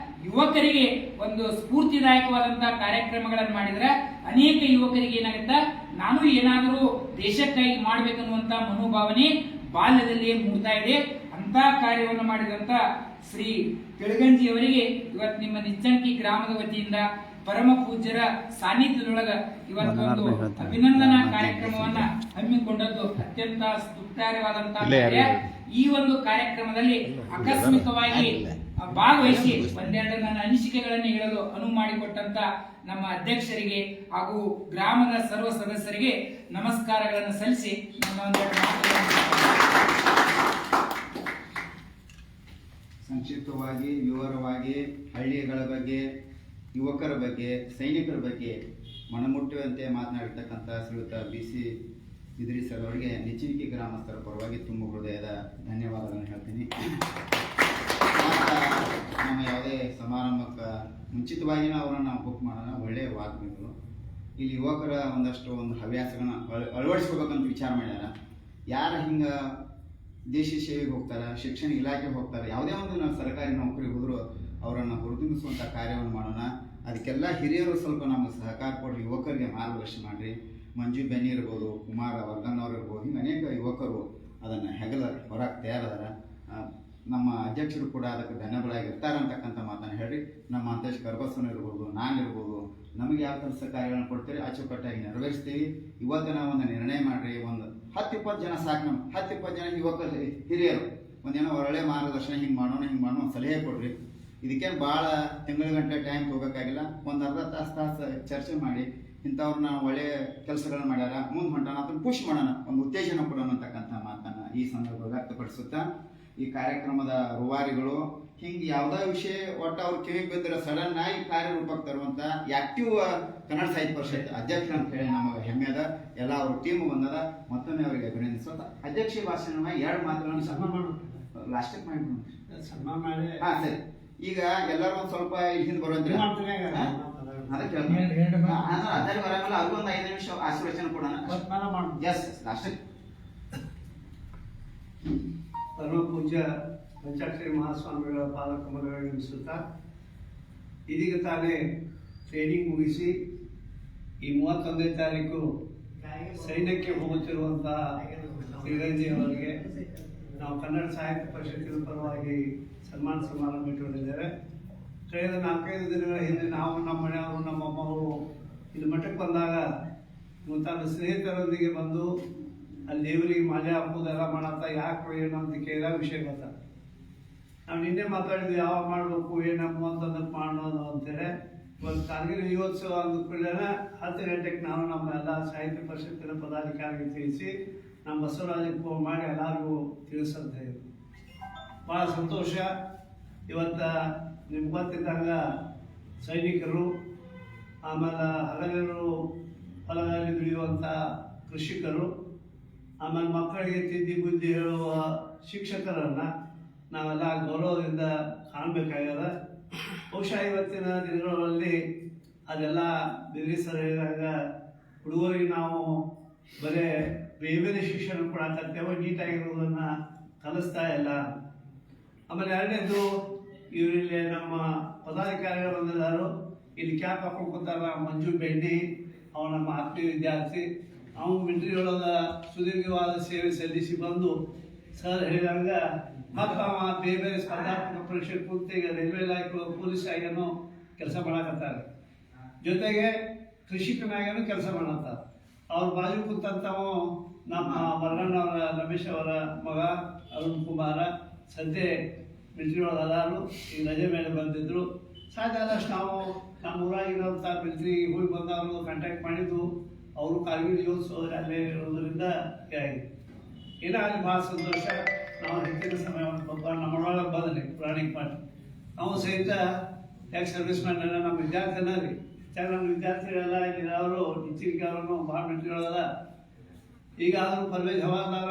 ಯುವಕರಿಗೆ ಒಂದು ಸ್ಫೂರ್ತಿದಾಯಕವಾದಂತಹ ಕಾರ್ಯಕ್ರಮಗಳನ್ನು ಮಾಡಿದ್ರೆ ಅನೇಕ ಯುವಕರಿಗೆ ಏನಾಗುತ್ತೆ, ನಾನು ಏನಾದರೂ ದೇಶಕ್ಕಾಗಿ ಮಾಡ್ಬೇಕನ್ನುವಂತ ಮನೋಭಾವನೆ ಬಾಲ್ಯದಲ್ಲಿಯೇ ಮೂಡ್ತಾ ಇದೆ. ಅಂತ ಕಾರ್ಯವನ್ನು ಮಾಡಿದಂತ ಶ್ರೀ ತಿಳಗಂಜಿಯವರಿಗೆ ಇವತ್ತು ನಿಮ್ಮ ನಿಚ್ಚಂಕಿ ಗ್ರಾಮದ ವತಿಯಿಂದ ಪರಮ ಪೂಜ್ಯರ ಸಾನ್ನಿಧ್ಯದೊಳಗ ಇವತ್ತೊಂದು ಅಭಿನಂದನಾ ಕಾರ್ಯಕ್ರಮವನ್ನ ಹಮ್ಮಿಕೊಂಡದ್ದು ಅತ್ಯಂತ ಸ್ತುತ್ಯವಾದಂತಹ ಕಾರ್ಯ. ಈ ಒಂದು ಕಾರ್ಯಕ್ರಮದಲ್ಲಿ ಆಕಸ್ಮಿಕವಾಗಿ ಭಾಗವಹಿಸಿ ಒಂದೆರಡು ನನ್ನ ಅನಿಸಿಕೆಗಳನ್ನು ಹೇಳಲು ಅನುವು ಮಾಡಿಕೊಟ್ಟಂತ ನಮ್ಮ ಅಧ್ಯಕ್ಷರಿಗೆ ಹಾಗೂ ಗ್ರಾಮದ ಸರ್ವ ಸದಸ್ಯರಿಗೆ ನಮಸ್ಕಾರಗಳನ್ನು ಸಲ್ಲಿಸಿ ನನ್ನ ಒಂದೆರಡು ಸಂಕ್ಷಿಪ್ತವಾಗಿ ವಿವರವಾಗಿ ಹಳ್ಳಿಗಳ ಬಗ್ಗೆ, ಯುವಕರ ಬಗ್ಗೆ, ಸೈನಿಕರ ಬಗ್ಗೆ ಮನಮುಟ್ಟುವಂತೆ ಮಾತನಾಡಿರ್ತಕ್ಕಂಥ ಶ್ರೀಯುತ BC ಇದ್ರೀಸ್ ಅವರಿಗೆ ನಿಚ್ಚಣಿಕೆ ಗ್ರಾಮಸ್ಥರ ಪರವಾಗಿ ತುಂಬ ಹೃದಯದ ಧನ್ಯವಾದಗಳನ್ನು ಹೇಳ್ತೀನಿ. ನಮ್ಮ ಯಾವುದೇ ಸಮಾರಂಭಕ್ಕೆ ಮುಂಚಿತವಾಗಿನ ಅವರನ್ನು ನಾವು ಬುಕ್ ಮಾಡೋಣ. ಒಳ್ಳೆಯ ವಾಗ್ಮಿಗಳು ಇಲ್ಲಿ ಯುವಕರ ಒಂದು ಹವ್ಯಾಸಗಳನ್ನ ಅಳವಡಿಸ್ಕೋಬೇಕಂತ ವಿಚಾರ ಮಾಡ್ಯಾರ. ಯಾರು ಹಿಂಗೆ ದೇಶ ಸೇವೆಗೆ ಹೋಗ್ತಾರೆ, ಶಿಕ್ಷಣ ಇಲಾಖೆಗೆ ಹೋಗ್ತಾರೆ, ಯಾವುದೇ ಒಂದು ನಾವು ಸರ್ಕಾರಿ ನೌಕರಿ ಹೋದರೂ ಅವರನ್ನು ಹುರಿದುಂಬಿಸುವಂಥ ಕಾರ್ಯವನ್ನು ಮಾಡೋಣ. ಅದಕ್ಕೆಲ್ಲ ಹಿರಿಯರು ಸ್ವಲ್ಪ ನಮಗೆ ಸಹಕಾರ ಕೊಡ್ರಿ, ಯುವಕರಿಗೆ ಮಾರ್ಗದರ್ಶನ ಮಾಡಿರಿ. ಮಂಜು ಬೆನ್ನಿ ಇರ್ಬೋದು, ಕುಮಾರ್ ವರ್ಧನ್ ಅವರು ಇರ್ಬೋದು, ಹಿಂಗೆ ಅನೇಕ ಯುವಕರು ಅದನ್ನು ಹೆಗಲ ಹೊರಗೆ ತಯಾರದಾರ. ನಮ್ಮ ಅಧ್ಯಕ್ಷರು ಕೂಡ ಅದಕ್ಕೆ ಬೆನ್ನೆಲುಬಾಗಿರ್ತಾರೆ ಅಂತಕ್ಕಂಥ ಮಾತನ್ನು ಹೇಳಿ, ನಮ್ಮ ಅಂತೇಶ್ ಕರ್ಬಸನ್ ಇರ್ಬೋದು, ನಾನಿರ್ಬೋದು, ನಮಗೆ ಯಾವ ಕೆಲಸ ಕಾರ್ಯಗಳನ್ನು ಕೊಡ್ತೀರಿ ಅಚ್ಚುಕಟ್ಟಾಗಿ ನೆರವೇರಿಸ್ತೀವಿ. ಇವತ್ತು ನಾವು ಒಂದು ನಿರ್ಣಯ ಮಾಡಿರಿ, ಒಂದು 10-20 ಜನ ಸಾಕು. ನಮ್ಮ 10-20 ಜನ ಯುವಕರು ಹಿರಿಯರು ಒಂದೇನೋ ಒಳ್ಳೆ ಮಾರ್ಗದರ್ಶನ, ಹಿಂಗೆ ಮಾಡೋಣ ಒಂದು ಸಲಹೆ ಕೊಡ್ರಿ. ಇದಕ್ಕೇನು ಭಾಳ ತಿಂಗಳ ಗಂಟೆ ಟೈಮ್ ಹೋಗಬೇಕಾಗಿಲ್ಲ. ಒಂದು ಅರ್ಧ ತಾಸು ಚರ್ಚೆ ಮಾಡಿ ಇಂಥವ್ರನ್ನ ಒಳ್ಳೆಯ ಕೆಲಸಗಳನ್ನ ಮಾಡ್ಯಾರ, ಮುಂದೆ ಹೊಂಟಾನ, ಅದನ್ನು ಪುಷ್ ಮಾಡೋಣ, ಒಂದು ಉತ್ತೇಜನ ಕೊಡೋಣ ಅಂತಕ್ಕಂಥ ಮಾತನ್ನು ಈ ಸಂದರ್ಭ ವ್ಯಕ್ತಪಡಿಸುತ್ತಾ, ಈ ಕಾರ್ಯಕ್ರಮದ ರೂವಾರಿಗಳು ಹಿಂಗೆ ಯಾವುದೇ ವಿಷಯ ಒಟ್ಟು ಅವ್ರ ಕಿವಿಗೆ ಬಿದ್ದರೆ ಸಡನ್ ಆಗಿ ಕಾರ್ಯರೂಪಕ್ಕೆ ತರುವಂಥ ಆಕ್ಟಿವ್ ಕನ್ನಡ ಸಾಹಿತ್ಯ ಪರಿಷತ್ ಅಧ್ಯಕ್ಷರು ಅಂತ ಹೇಳಿ ನಮಗೆ ಹೆಮ್ಮೆ ಅದ. ಎಲ್ಲ ಅವ್ರ ಟೀಮ್ ಬಂದದ. ಮತ್ತೊಮ್ಮೆ ಅವರಿಗೆ ಅಭಿನಂದಿಸೋದ. ಅಧ್ಯಕ್ಷ ಭಾಷಣ 2 ಮಾತುಗಳನ್ನು ಸನ್ಮಾನ ಮಾಡೋದು ಲಾಸ್ಟಿಗೆ ಮಾಡಿ ಸನ್ಮಾನ ಮಾಡಿ. ಹಾಂ ಸರಿ, ಈಗ ಎಲ್ಲರೂ ಒಂದು ಸ್ವಲ್ಪ ಹಿಂದೆ ಬರುವಂತ ಅದಕ್ಕೆ ಅದಾರಿ ಬರಂಗಿಲ್ಲ. ಅವ್ರಿಗೂ ಒಂದು 5 ನಿಮಿಷ ಆಶೀರ್ವಚನ ಕೊಡೋಣ. ಎಸ್ ಲಾಸ್ಟಿಗೆ ಪರಮ ಪೂಜ್ಯ ಪಂಚಾಕ್ಷರಿ ಮಹಾಸ್ವಾಮಿಗಳ ಪಾದಕಮಲಗಳಿಗೆ ಅನಿಸುತ್ತಾ, ಇದೀಗ ತಾನೇ ಟ್ರೈನಿಂಗ್ ಮುಗಿಸಿ ಈ 31ನೇ ತಾರೀಕು ಸೈನ್ಯಕ್ಕೆ ಹೋಗುತ್ತಿರುವಂತಹ ತಿಳಗಂಜಿ ಅವರಿಗೆ ನಾವು ಕನ್ನಡ ಸಾಹಿತ್ಯ ಪರಿಷತ್ತಿನ ಪರವಾಗಿ ಸನ್ಮಾನ ಸಮಾರಂಭ ಇಟ್ಟುಕೊಂಡಿದ್ದೇವೆ. ಕಳೆದ 4-5 ದಿನಗಳ ಹಿಂದೆ ನಾವು, ನಮ್ಮ ಮನೆಯವರು, ನಮ್ಮ ಅಮ್ಮವರು ಇಲ್ಲಿ ಮಠಕ್ಕೆ ಬಂದಾಗ ತನ್ನ ಸ್ನೇಹಿತರೊಂದಿಗೆ ಬಂದು ಅಲ್ಲಿ ದೇವರಿಗೆ ಮಾಲೆ ಹಾಕುವುದೆಲ್ಲ ಮಾಡತ್ತ. ಯಾಕೆ ಏನು ಅಂತ ಕೇಳಿದ ವಿಷಯ ಗೊತ್ತ. ನಾವು ನಿನ್ನೆ ಮಾತಾಡಿದ್ವಿ, ಯಾವಾಗ ಮಾಡಬೇಕು ಏನಮ್ಮ ಅಂತಂದಕ್ಕೆ ಮಾಡೋದು ಅಂತೇಳಿ. ಇವತ್ತು ಕಾರ್ಗಿಲ್ ಯುವೋತ್ಸವ ಅಂದ ಕೂಡಲೇ 10 ಗಂಟೆಗೆ ನಾವು ನಮ್ಮ ಎಲ್ಲ ಸಾಹಿತ್ಯ ಪರಿಷತ್ತಿನ ಪದಾಧಿಕಾರಿಗೆ ತಿಳಿಸಿ ನಮ್ಮ ಬಸವರಾಜಕ್ಕೆ ಫೋನ್ ಮಾಡಿ ಎಲ್ಲರಿಗೂ ತಿಳಿಸಂತ ಹೇಳಿದ್ರು. ಭಾಳ ಸಂತೋಷ. ಇವತ್ತು ನಿಮ್ಗೆ ಗೊತ್ತಿದ್ದಂಗ ಸೈನಿಕರು, ಆಮೇಲೆ ಹಗಲಿರು ಹೊಲಗಳಲ್ಲಿ ದುಡಿಯುವಂಥ ಕೃಷಿಕರು, ಆಮೇಲೆ ಮಕ್ಕಳಿಗೆ ತಿದ್ದಿ ಬುದ್ಧಿ ಹೇಳುವ ಶಿಕ್ಷಕರನ್ನು ನಾವೆಲ್ಲ ಗೌರವದಿಂದ ಕಾಣಬೇಕಾಗ್ಯದ. ಬಹುಶಃ ಇವತ್ತಿನ ದಿನಗಳಲ್ಲಿ ಅದೆಲ್ಲ ಬಿದ್ರಿಸರ್ ಹೇಳಿದಾಗ ಹುಡುಗರಿಗೆ ನಾವು ಬರೇ ಬೇರೆ ಬೇರೆ ಶಿಕ್ಷಣ ಕೊಡಕತ್ತೇವೆ, ನೀಟಾಗಿರೋದನ್ನ ಕಲಿಸ್ತಾ ಇಲ್ಲ. ಆಮೇಲೆ ಎರಡನೇದು ಇವರಲ್ಲಿ ನಮ್ಮ ಪದಾಧಿಕಾರಿಗಳು ಬಂದಿದ್ದಾರು, ಇಲ್ಲಿ ಕ್ಯಾಪ್ ಹಾಕೊಂಡು ಕೂತಾರ ಮಂಜು ಬೆಣ್ಣಿ, ಅವ ನಮ್ಮ ಆತ್ಮೀಯ ವಿದ್ಯಾರ್ಥಿ. ಅವನು ಮಿಲಿಟರಿ ಒಳಗೆ ಸುದೀರ್ಘವಾದ ಸೇವೆ ಸಲ್ಲಿಸಿ ಬಂದು ಸರ್ ಹೇಳಿದಂಗ ಮತ್ತು ಅವ ಬೇರೆ ಬೇರೆ ಸ್ಪರ್ಧಾತ್ಮಕ ಪರೀಕ್ಷೆ ಕೂತು ಈಗ ರೈಲ್ವೆ ಇಲಾಖೆ ಪೊಲೀಸ್ ಆಗ್ಯಾನು ಕೆಲಸ ಮಾಡಕತ್ತಾರೆ, ಜೊತೆಗೆ ಕೃಷಿಕನಾಗ್ಯಾನು ಕೆಲಸ ಮಾಡತ್ತಾರೆ. ಅವ್ರ ಬಾಜು ಕೂತಂತವ ನಮ್ಮ ಮರಣ್ಣವರ ರಮೇಶ್ ಅವರ ಮಗ ಅರುಣ್ ಕುಮಾರ ಸದ್ಯ ಮಿಲಿಟರಿ ಒಳಗೆ ಅದಾರು, ಈ ರಜೆ ಮೇಲೆ ಬಂದಿದ್ರು. ಸಾಧ್ಯ ಆದಷ್ಟು ನಾವು ನಮ್ಮ ಊರಾಗಿರೋಂಥ ಮಿಲಿಟರಿ ಹೋಗಿ ಬಂದವರು ಕಾಂಟ್ಯಾಕ್ಟ್ ಮಾಡಿದ್ದು, ಅವರು ಕಾರ್ಗಿಲ್ ಯೋತ್ಸವ ಅಲ್ಲೇ ಇರೋದ್ರಿಂದ ಏನೋ ಅಲ್ಲಿ ಭಾಳ ಸಂತೋಷ. ನಾವು ಹೆಚ್ಚಿನ ಸಮಯವನ್ನು ಪಾಪ ನಮ್ಮೊಳಗೆ ಬಂದ್ರಿ ಪ್ರಾಣಿಕ್ ಮಾಡಿ ನಾವು ಸಹಿತ ಯಾಕೆ ಸರ್ವಿಸ್ ಮ್ಯಾನ್ ನಮ್ಮ ವಿದ್ಯಾರ್ಥಿನ ರೀ, ಹೆಚ್ಚಾಗಿ ನಮ್ಮ ವಿದ್ಯಾರ್ಥಿಗಳೆಲ್ಲ ಇಲ್ಲಿ ಅವರು ಇಚ್ಚಿಗೆ ಅವರನ್ನು ಭಾಳ ಮಿಲಿಟರಿ ಒಳಗದ. ಈಗ ಆದರೂ ಪರ್ವೇಜ್ ಹವಾಲ್ದಾರ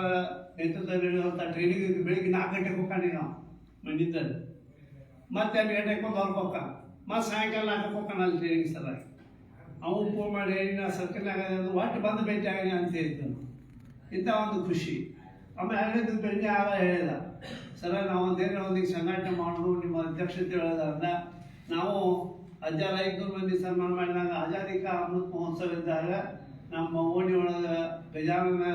ನೇತೃತ್ವದಲ್ಲಿ ನಡೆಯುವಂಥ ಟ್ರೈನಿಂಗ್ ಬೆಳಿಗ್ಗೆ 4 ಗಂಟೆಗೆ ಹೋಗ್ಕೊಂಡು ನಾವು ಮಂಡಿದ್ದಲ್ಲಿ, ಮತ್ತೆ 2 ಗಂಟೆಗೆ ಬಂದು ಹೊರಗೆ ಹೋಗ್ತಾನೆ, ಮತ್ತು ಸಾಯಂಕಾಲ 4 ಹೋಗ್ತಾನೆ ಅಲ್ಲಿ ಟ್ರೈನಿಂಗ್ ಸಲುವಾಗಿ. ಅವನು ಫೋನ್ ಮಾಡಿ ನಾ ಸರ್ಕಲ್ನಾಗ ಒಟ್ಟು ಬಂದು ಭೇಟಿ ಆಗಿ ಅಂತ ಹೇಳಿದ್ದನು. ಇಂಥ ಒಂದು ಖುಷಿ. ಆಮೇಲೆ ಹೇಳಿದ್ದು ಬೆಣ್ಣೆ ಆಗ ಹೇಳಿದ, ಸರ ನಾವು ಒಂದಿಗೆ ಸಂಘಟನೆ ಮಾಡೋದು ನಿಮ್ಮ ಅಧ್ಯಕ್ಷತೆ ಹೇಳೋದ್ರಿಂದ ನಾವು 1500 ಮಂದಿ ಸನ್ಮಾನ ಮಾಡಿದಾಗ ಆಜಾದಿ ಕಾ ಅಮೃತ್ ಮಹೋತ್ಸವ ಇದ್ದಾಗ, ನಮ್ಮ ಓಣಿ ಒಳಗೆ ಗಜಾನನ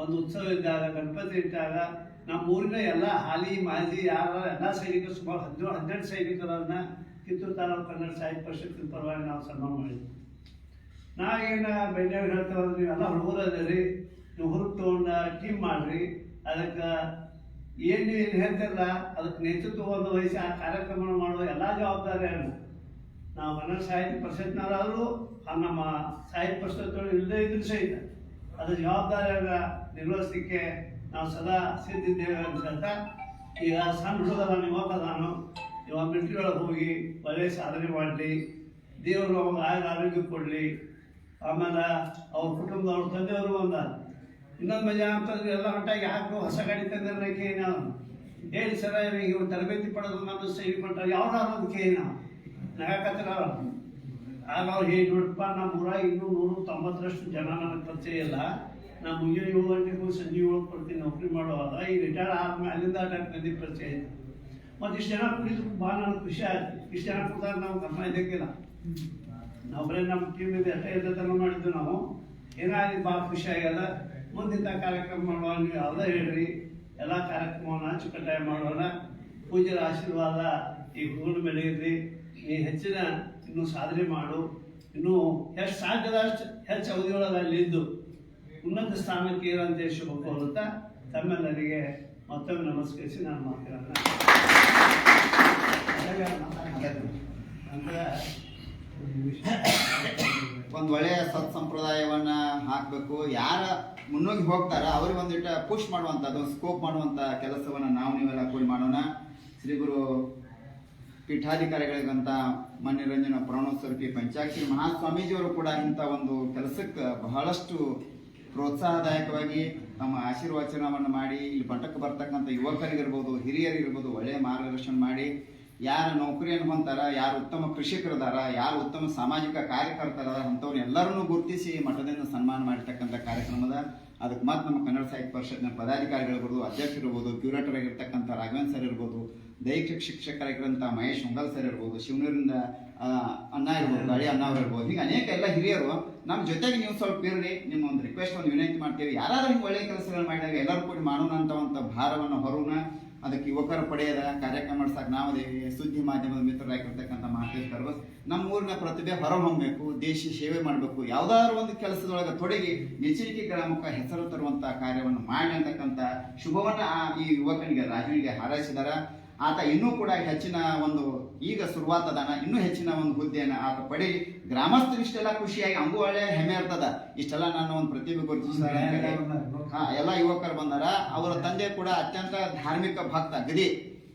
ಒಂದು ಉತ್ಸವ ಇದ್ದಾಗ, ಗಣಪತಿ ಇಟ್ಟಾಗ ನಮ್ಮ ಊರಿನ ಎಲ್ಲ ಹಾಲಿ ಮಾಜಿ ಯಾರ ಎಲ್ಲ ಸೈನಿಕರು ಸುಮಾರು 12 ಸೈನಿಕರನ್ನ ಕಿತ್ತೂರು ತಾಲೂಕು ಕನ್ನಡ ಸಾಹಿತ್ಯ ಪರಿಷತ್ತಿನ ಪರವಾಗಿ ನಾವು ಸನ್ಮಾನ ಮಾಡಿದ್ವಿ. ನಾವೇನು ಬೆಣ್ಣೆವ್ರು ಹೇಳ್ತೇವೆ, ನೀವೆಲ್ಲ ಹುಡುಗರದ್ರಿ, ನೀವು ಹುರುಪು ತೊಗೊಂಡ ಟೀಮ್ ಮಾಡ್ರಿ, ಅದಕ್ಕೆ ಏನು ನೀವು ಏನು ಹೇಳ್ತಿರಲ್ಲ ಅದಕ್ಕೆ ನೇತೃತ್ವವನ್ನು ವಹಿಸಿ ಆ ಕಾರ್ಯಕ್ರಮ ಮಾಡುವ ಎಲ್ಲ ಜವಾಬ್ದಾರಿಯನ್ನು ನಾವು ಕನ್ನಡ ಸಾಹಿತ್ಯ ಪರಿಷತ್ನವರು ನಮ್ಮ ಸಾಹಿತ್ಯ ಪರಿಷತ್ತೊಳಗೆ ಇಲ್ಲದೇ ಇದ್ರೂ ಸಹಿತ ಅದರ ಜವಾಬ್ದಾರಿಯನ್ನು ನಿರ್ವಹಿಸಲಿಕ್ಕೆ ನಾವು ಸದಾ ಸಿದ್ಧಿದ್ದೇವೆ ಅಂತ. ಈಗ ಸಣ್ಣ ಹುಡುಗರ ಯುವಕ ನಾನು ಇವಾಗ ಮಿಲಿಟರಿ ಒಳಗೆ ಹೋಗಿ ಒಳ್ಳೆಯ ಸಾಧನೆ ಮಾಡಲಿ, ದೇವರು ಅವಾಗ ಆರೋಗ್ಯ ಕೊಡಲಿ. ಆಮೇಲೆ ಅವ್ರ ಕುಟುಂಬದವ್ರ ತಂದೆಯವರು ಬಂದ ಇನ್ನೊಂದು ಮಜಾ ಅಂತಂದ್ರೆ ಎಲ್ಲ ಒಟ್ಟಾಗಿ ಹಾಕು ಹೊಸ ಗಾಡಿ ತಂದ್ರೆ ನಾವು ಹೇಳಿ ಸರ ಈಗ ತರಬೇತಿ ಪಡೆದು ನಮ್ಮ ಸೈನ್ ಮಾಡ್ತಾರೆ ಯಾವ್ದು ಅನ್ನೋದಕ್ಕೆ ನಾವು ನಗಾಕತ್ತಿರ. ಆಗ ಅವ್ರು ಹೇಳಿ ನೋಡಪ್ಪ ನಮ್ಮ ಊರಾಗ ಇನ್ನೂ 190ರಷ್ಟು ಜನ ನನಗೆ ಪರಿಚಯ ಇಲ್ಲ, ನಾನು ಮುಂಜಾನೆ 7 ಗಂಟೆಗೆ ಹೋಗಿ ಸಂಜೆ 7 ಕೊಡ್ತೀನಿ ನೌಕರಿ ಮಾಡುವಾಗ, ಈ ರಿಟೈರ್ಡ್ ಆದ್ಮೇಲೆ ಅಲ್ಲಿಂದ ಮಂದಿ ಪರಿಚಯ ಆಯ್ತು. ಮತ್ತು ಇಷ್ಟು ಜನ ಕುಡಿದು ಭಾಳ ನನಗೆ ಖುಷಿ ಆಯ್ತು. ಇಷ್ಟು ಜನ ಕುಡ್ದಾಗ ನಾವು ಗಮನ ಇದ್ದಕ್ಕಿಲ್ಲ, ನಾವು ಬರೀ ನಮ್ಮ ಟೀಮ್ ಇದೆ ಅಷ್ಟೇ ಇದ್ದತನ ಮಾಡಿದ್ದು. ನಾವು ಏನಾದ್ರು ಭಾಳ ಖುಷಿ ಆಗ್ಯದ. ಮುಂದಿನ ಕಾರ್ಯಕ್ರಮ ಮಾಡುವ ನೀವು ಯಾವುದೇ ಹೇಳ್ರಿ, ಎಲ್ಲ ಕಾರ್ಯಕ್ರಮವನ್ನು ಅಚ್ಚುಕಟ್ಟಾಗಿ ಮಾಡೋಣ. ಪೂಜ್ಯರ ಆಶೀರ್ವಾದ ಈ ಹುಡುಗನ ಮೇಲೆ ಇರ್ರಿ, ನೀ ಹೆಚ್ಚಿನ ಇನ್ನೂ ಸಾಧನೆ ಮಾಡು, ಇನ್ನೂ ಎಷ್ಟು ಸಾಧ್ಯದಷ್ಟು ಹೆಚ್ಚು ಅವಧಿಯೊಳಗೆ ಅಲ್ಲಿದ್ದು ಉನ್ನತ ಸ್ಥಾನಕ್ಕೆ ಇರಂತೆ ಶುಭ ಕೋರುತ್ತಾ ತಮ್ಮೆಲ್ಲರಿಗೆ ಮತ್ತೊಮ್ಮೆ ನಮಸ್ಕರಿಸಿ ನಾನು ಮಾತಾಡೋಣ. ಒಂದು ಒಳ್ಳೆಯ ಸತ್ಸಂಪ್ರದಾಯವನ್ನ ಹಾಕಬೇಕು. ಯಾರ ಮುನ್ನೋಗಿ ಹೋಗ್ತಾರ ಅವ್ರಿಗೆ ಒಂದಿಟ್ಟ ಪುಷ್ ಮಾಡುವಂಥದ್ದು, ಸ್ಕೋಪ್ ಮಾಡುವಂಥ ಕೆಲಸವನ್ನು ನಾವು ನೀವೆಲ್ಲ ಕೂಡಿ ಮಾಡೋಣ. ಶ್ರೀ ಗುರು ಪೀಠಾಧಿಕಾರಿಗಳಿಗಂತ ಮನ್ಯರಂಜನ ಪ್ರಣೋತ್ಸವಕ್ಕೆ ಪಂಚಾಕ್ಷರಿ ಮಹಾಸ್ವಾಮೀಜಿಯವರು ಕೂಡ ಇಂಥ ಒಂದು ಕೆಲಸಕ್ಕೆ ಬಹಳಷ್ಟು ಪ್ರೋತ್ಸಾಹದಾಯಕವಾಗಿ ತಮ್ಮ ಆಶೀರ್ವಚನವನ್ನು ಮಾಡಿ ಇಲ್ಲಿ ಮಠಕ್ಕೆ ಬರ್ತಕ್ಕಂಥ ಯುವಕರಿಗಿರ್ಬೋದು, ಹಿರಿಯರಿಗಿರ್ಬೋದು ಒಳ್ಳೆಯ ಮಾರ್ಗದರ್ಶನ ಮಾಡಿ ಯಾರು ನೌಕರಿಯನ್ನು ಹೊಂತಾರ, ಯಾರು ಉತ್ತಮ ಕೃಷಿಕರದಾರ, ಯಾರು ಉತ್ತಮ ಸಾಮಾಜಿಕ ಕಾರ್ಯಕರ್ತರಾದ ಅಂಥವ್ರನ್ನೆಲ್ಲರನ್ನೂ ಗುರುತಿಸಿ ಮಠದಿಂದ ಸನ್ಮಾನ ಮಾಡಿರ್ತಕ್ಕಂಥ ಕಾರ್ಯಕ್ರಮದ ಅದಕ್ಕೆ ಮತ್ತು ನಮ್ಮ ಕನ್ನಡ ಸಾಹಿತ್ಯ ಪರಿಷತ್ನ ಪದಾಧಿಕಾರಿಗಳಿರ್ಬೋದು, ಅಧ್ಯಕ್ಷರಿರ್ಬೋದು, ಕ್ಯೂರೇಟರ್ ಆಗಿರ್ತಕ್ಕಂಥ ರಾಘವೇಂದ್ರ ಸರ್ ಇರ್ಬೋದು, ದೈಹಿಕ ಶಿಕ್ಷಕರಾಗಿರೋಂಥ ಮಹೇಶ್ ಹೊಂಗಲ್ ಸರ್ ಇರ್ಬೋದು, ಶಿವನೂರಿಂದ ಅಣ್ಣ ಇರ್ಬೋದು, ಹಳಿ ಅಣ್ಣ ಅವ್ರು ಇರ್ಬೋದು, ಹೀಗೆ ಅನೇಕ ಎಲ್ಲ ಹಿರಿಯರು ನಮ್ಮ ಜೊತೆಗೆ ನೀವು ಸ್ವಲ್ಪ ಇರ್ರಿ. ನಿಮ್ಮ ಒಂದು ರಿಕ್ವೆಸ್ಟ್ ಒಂದು ವಿನಂತಿ ಮಾಡ್ತೀವಿ, ಯಾರಾದ್ರೂ ಹಿಂಗೆ ಒಳ್ಳೆಯ ಕೆಲಸಗಳು ಮಾಡಿದಾಗ ಎಲ್ಲರೂ ಕೂಡಿ ಮಾಡೋಣ ಅಂತ ಭಾರವನ್ನು ಹೊರೋಣ. ಅದಕ್ಕೆ ಯುವಕರ ಪಡೆಯದ ಕಾರ್ಯಕ್ರಮ ಮಾಡ್ಸಕ್ಕೆ ನಾವದೇವಿ ಸುದ್ದಿ ಮಾಧ್ಯಮದ ಮಿತ್ರರಾಗಿರ್ತಕ್ಕಂಥ ಮಹಾದೇವ್ ಸರ್ವಸ್ ನಮ್ಮ ಊರಿನ ಪ್ರತಿಭೆ ಹೊರಹೊಮ್ಮಬೇಕು, ದೇಶಿ ಸೇವೆ ಮಾಡಬೇಕು, ಯಾವುದಾದ್ರು ಒಂದು ಕೆಲಸದೊಳಗೆ ತೊಡಗಿ ನಿಚ್ಚಣಿಕೆ ಗ್ರಾಮಕ್ಕೆ ಹೆಸರು ತರುವಂಥ ಕಾರ್ಯವನ್ನು ಮಾಡಿ ಅಂತಕ್ಕಂಥ ಶುಭವನ್ನು ಈ ಯುವಕನಿಗೆ ರಾಜುವಿಗೆ ಹಾರೈಸಿದಾರ. ಆತ ಇನ್ನೂ ಕೂಡ ಹೆಚ್ಚಿನ ಒಂದು ಈಗ ಶುರುವಾತದಾನ, ಇನ್ನೂ ಹೆಚ್ಚಿನ ಒಂದು ಹುದ್ದೆಯನ್ನು ಆತ ಪಡಿ ಗ್ರಾಮಸ್ಥರು ಇಷ್ಟೆಲ್ಲ ಖುಷಿಯಾಗಿ ಹಂಗೂ ಒಳ್ಳೆ ಹೆಮ್ಮೆ ಇರ್ತದ. ಇಷ್ಟೆಲ್ಲ ನಾನು ಒಂದು ಪ್ರತಿಭೆ ಗುರುತಿಸಿದ ಎಲ್ಲ ಯುವಕರು ಬಂದಾರ. ಅವರ ತಂದೆ ಕೂಡ ಅತ್ಯಂತ ಧಾರ್ಮಿಕ ಭಕ್ತ ಗದಿ,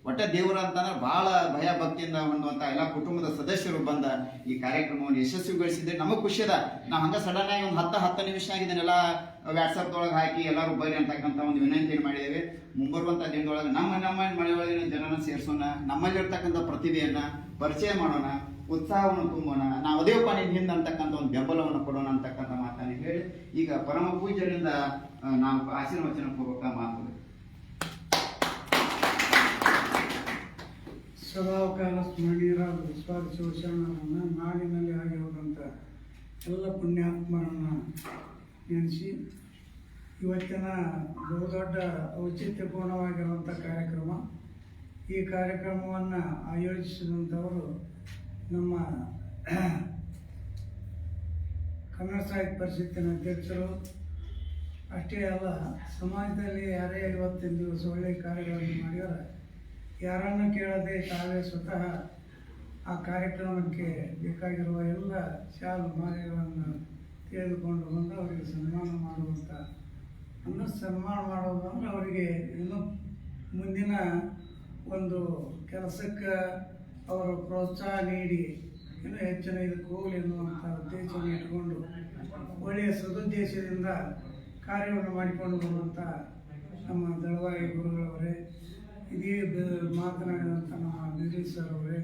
ಒಟ್ಟ ದೇವರ ಅಂತಂದ್ರೆ ಬಹಳ ಭಯ ಭಕ್ತಿಯಿಂದ ಹೊಂದುವಂತ ಎಲ್ಲ ಕುಟುಂಬದ ಸದಸ್ಯರು ಬಂದ ಈ ಕಾರ್ಯಕ್ರಮವನ್ನು ಯಶಸ್ವಿಗೊಳಿಸಿದ್ರೆ ನಮಗೆ ಖುಷಿ ಅದ. ನಾವು ಹಂಗ ಸಡನ್ ಆಗಿ ಒಂದು 10 ನಿಮಿಷ ಆಗಿದ್ದನ್ನೆಲ್ಲ ವಾಟ್ಸಪ್ದೊಳಗೆ ಹಾಕಿ ಎಲ್ಲರೂ ಬರ್ರಿ ಅಂತಕ್ಕಂಥ ಒಂದು ವಿನಂತಿಯನ್ನು ಮಾಡಿದ್ದೇವೆ. ಮುಂಬರುವಂಥ ದಿನದೊಳಗೆ ನಮ್ಮ ಮನೆಯೊಳಗಿನ ಜನನ ಸೇರಿಸೋಣ, ನಮ್ಮಲ್ಲಿರ್ತಕ್ಕಂಥ ಪ್ರತಿಭೆಯನ್ನ ಪರಿಚಯ ಮಾಡೋಣ, ಉತ್ಸಾಹವನ್ನು ತುಂಬೋಣ, ನಾವು ಅದೇವಪ್ಪ ನಿನ್ನ ಹಿಂದೆ ಅಂತಕ್ಕಂಥ ಒಂದು ಬೆಂಬಲವನ್ನು ಕೊಡೋಣ ಅಂತಕ್ಕಂಥ ಮಾತನಿಗೆ ಹೇಳಿ ಈಗ ಪರಮ ಪೂಜ್ಯರಿಂದ ನಾವು ಆಶೀರ್ವಚನ ಪೂರ್ವಕ ಮಾತು. ಸದಾಕಾಲ ಸ್ಮರಣೀಯರಾದ ವಿಶ್ವಾಸ ಶಿವಶರಣರನ್ನು ನಾಡಿನಲ್ಲಿ ಆಗಿರುವಂಥ ಎಲ್ಲ ಪುಣ್ಯಾತ್ಮರನ್ನು ನೆನೆಸಿ ಇವತ್ತಿನ ಬಹುದೊಡ್ಡ ಔಚಿತ್ಯಪೂರ್ಣವಾಗಿರುವಂಥ ಕಾರ್ಯಕ್ರಮ. ಈ ಕಾರ್ಯಕ್ರಮವನ್ನು ಆಯೋಜಿಸಿದಂಥವರು ನಮ್ಮ ಕನ್ನಡ ಸಾಹಿತ್ಯ ಪರಿಷತ್ತಿನ ಅಧ್ಯಕ್ಷರು. ಅಷ್ಟೇ ಅಲ್ಲ, ಸಮಾಜದಲ್ಲಿ ಯಾರೇ ಇವತ್ತಿನ ದಿವಸ ಒಳ್ಳೆಯ ಕಾರ್ಯಗಳನ್ನು ಮಾಡಿದರೆ ಯಾರನ್ನು ಕೇಳದೆ ತಾವೇ ಸ್ವತಃ ಆ ಕಾರ್ಯಕ್ರಮಕ್ಕೆ ಬೇಕಾಗಿರುವ ಎಲ್ಲ ಶಾಲು ಮಾಲೆಗಳನ್ನು ತೆಗೆದುಕೊಂಡು ಬಂದು ಅವರಿಗೆ ಸನ್ಮಾನ ಮಾಡುವಂಥ ಸನ್ಮಾನ ಮಾಡೋದು ಅಂದರೆ ಅವರಿಗೆ ಇನ್ನೂ ಮುಂದಿನ ಒಂದು ಕೆಲಸಕ್ಕೆ ಅವರು ಪ್ರೋತ್ಸಾಹ ನೀಡಿ ಇನ್ನೂ ಹೆಚ್ಚಿನ ಇದಕ್ಕೆ ಹೋಗಲಿ ಎನ್ನುವಂಥ ಉದ್ದೇಶವನ್ನು ಇಟ್ಟುಕೊಂಡು ಒಳ್ಳೆಯ ಸದುದ್ದೇಶದಿಂದ ಕಾರ್ಯವನ್ನು ಮಾಡಿಕೊಂಡು ಬರುವಂಥ ನಮ್ಮ ದಳವಾಯಿ ಗುರುಗಳವರೇ, ಇದೇ ಮಾತನಾಡಿದಂಥ ನಮ್ಮ ನಿರೀಶ್ ಸರ್ ಅವರೇ,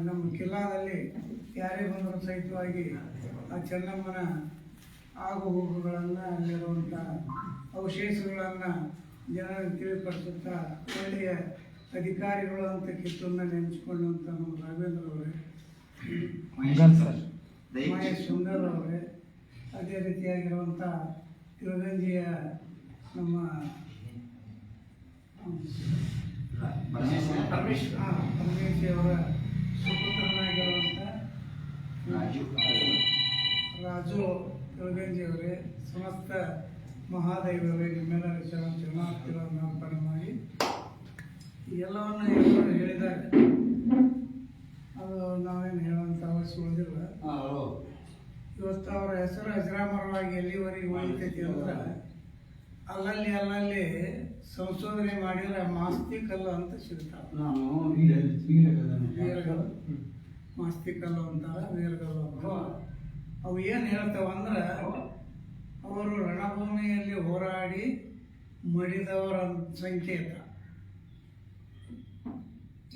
ನಮ್ಮ ಕಿಲ್ಲಾದಲ್ಲಿ ಯಾರೇ ಬಂದರೂ ಸಹಿತವಾಗಿ ಆ ಚೆನ್ನಮ್ಮನ ಆಗು ಹೋಗುಗಳನ್ನು ಅಲ್ಲಿರುವಂಥ ಅವಶೇಷಗಳನ್ನು ಜನರಿಗೆ ತಿಳಿಪಡಿಸುತ್ತಾ ಒಳ್ಳೆಯ ಅಧಿಕಾರಿಗಳು ಅಂತ ಕಿತ್ತನ್ನು ನೆನೆಸ್ಕೊಂಡಂಥ ನಮ್ಮ ರಾಘವೇಂದ್ರ ಅವರೇ, ಮಹೇಶ್ ಸುಂದರ್ ಅವರೇ, ಅದೇ ರೀತಿಯಾಗಿರುವಂಥ ತಿರುಗಂಜಿಯ ನಮ್ಮ ಪರಮೇಶಿ ಅವರ ಸುಪುತ್ರನಾಗಿರುವಂಥ ರಾಜು ತಿರುಗಂಜಿಯವರೇ, ಸಮಸ್ತ ಮಹಾದೈವರೇ, ನಿಮ್ಮೆಲ್ಲರ ಶರಣಾರ್ಥಿಗಳನ್ನು ಅರ್ಪಣೆ ಮಾಡಿ ಎಲ್ಲವನ್ನು ಎಲ್ಲರೂ ಹೇಳಿದ್ದಾರೆ. ಅದು ನಾವೇನು ಹೇಳುವಂಥ ಅವಶ್ಯ ಉಳಿದಿಲ್ಲ. ಇವತ್ತು ಅವರ ಹೆಸರು ಅಜರಾಮರವಾಗಿ ಎಲ್ಲಿವರೆಗೆ ಉಳಿತೈತಿ ಅಂದ್ರೆ ಅಲ್ಲಲ್ಲಿ ಸಂಶೋಧನೆ ಮಾಡಿದ್ರೆ ಮಾಸ್ತಿ ಕಲ್ಲು ಅಂತ ಸಿಗ್ತಾವೆ. ವೀರಗಲ್ಲು, ಮಾಸ್ತಿ ಕಲ್ಲು ಅಂತಾರೆ, ವೀರಗಲ್ಲು ಅಂತ. ಅವು ಏನು ಹೇಳ್ತಾವಂದ್ರೆ ಅವರು ರಣಭೂಮಿಯಲ್ಲಿ ಹೋರಾಡಿ ಮಡಿದವರ ಸಂಕೇತ.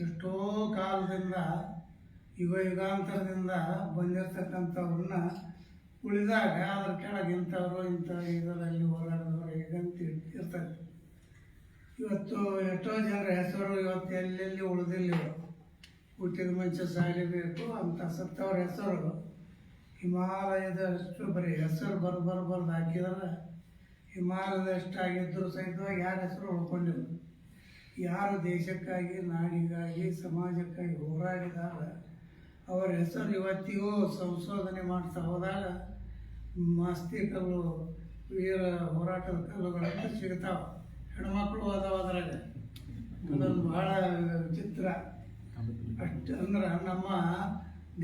ಎಷ್ಟೋ ಕಾಲದಿಂದ ಯುಗಾಂತರದಿಂದ ಬಂದಿರತಕ್ಕಂಥವ್ರನ್ನ ಉಳಿದಾಗ ಅದ್ರ ಕೆಳಗೆ ಇಂಥವ್ರು ಇಂಥ ಇದರಲ್ಲಿ ಹೋರಾಡಿದವರು ಈಗಂತ ಇರ್ತದೆ. ಇವತ್ತು ಎಷ್ಟೋ ಜನರ ಹೆಸರು ಇವತ್ತು ಎಲ್ಲೆಲ್ಲಿ ಉಳಿದಿಲ್ಲ. ಹುಟ್ಟಿದ ಮನುಷ್ಯ ಸಾಯಲೇಬೇಕು ಅಂತ ಸತ್ತವ್ರ ಹೆಸರು ಹಿಮಾಲಯದಷ್ಟು ಬರೀ ಹೆಸರು ಬರ್ದು ಹಾಕಿದ್ರೆ ಹಿಮಾಲಯದಷ್ಟಾಗಿದ್ದರೂ ಸಹಿತವಾಗಿ ಯಾರ ಹೆಸರು ಉಳ್ಕೊಂಡಿಲ್ಲ. ಯಾರು ದೇಶಕ್ಕಾಗಿ, ನಾಡಿಗಾಗಿ, ಸಮಾಜಕ್ಕಾಗಿ ಹೋರಾಡಿದಾಗ ಅವರ ಹೆಸರು ಇವತ್ತಿಗೂ ಸಂಶೋಧನೆ ಮಾಡ್ತಾ ಹೋದಾಗ ಮಾಸ್ತಿ ಕಲ್ಲು, ವೀರ ಹೋರಾಟದ ಕಲ್ಲುಗಳಂತ ಸಿಗ್ತಾವೆ. ಹೆಣ್ಮಕ್ಳು ಅದಾವ ಅದ್ರಾಗ. ಅದೊಂದು ಬಹಳ ವಿಚಿತ್ರ. ಅಷ್ಟು ಅಂದ್ರೆ ನಮ್ಮ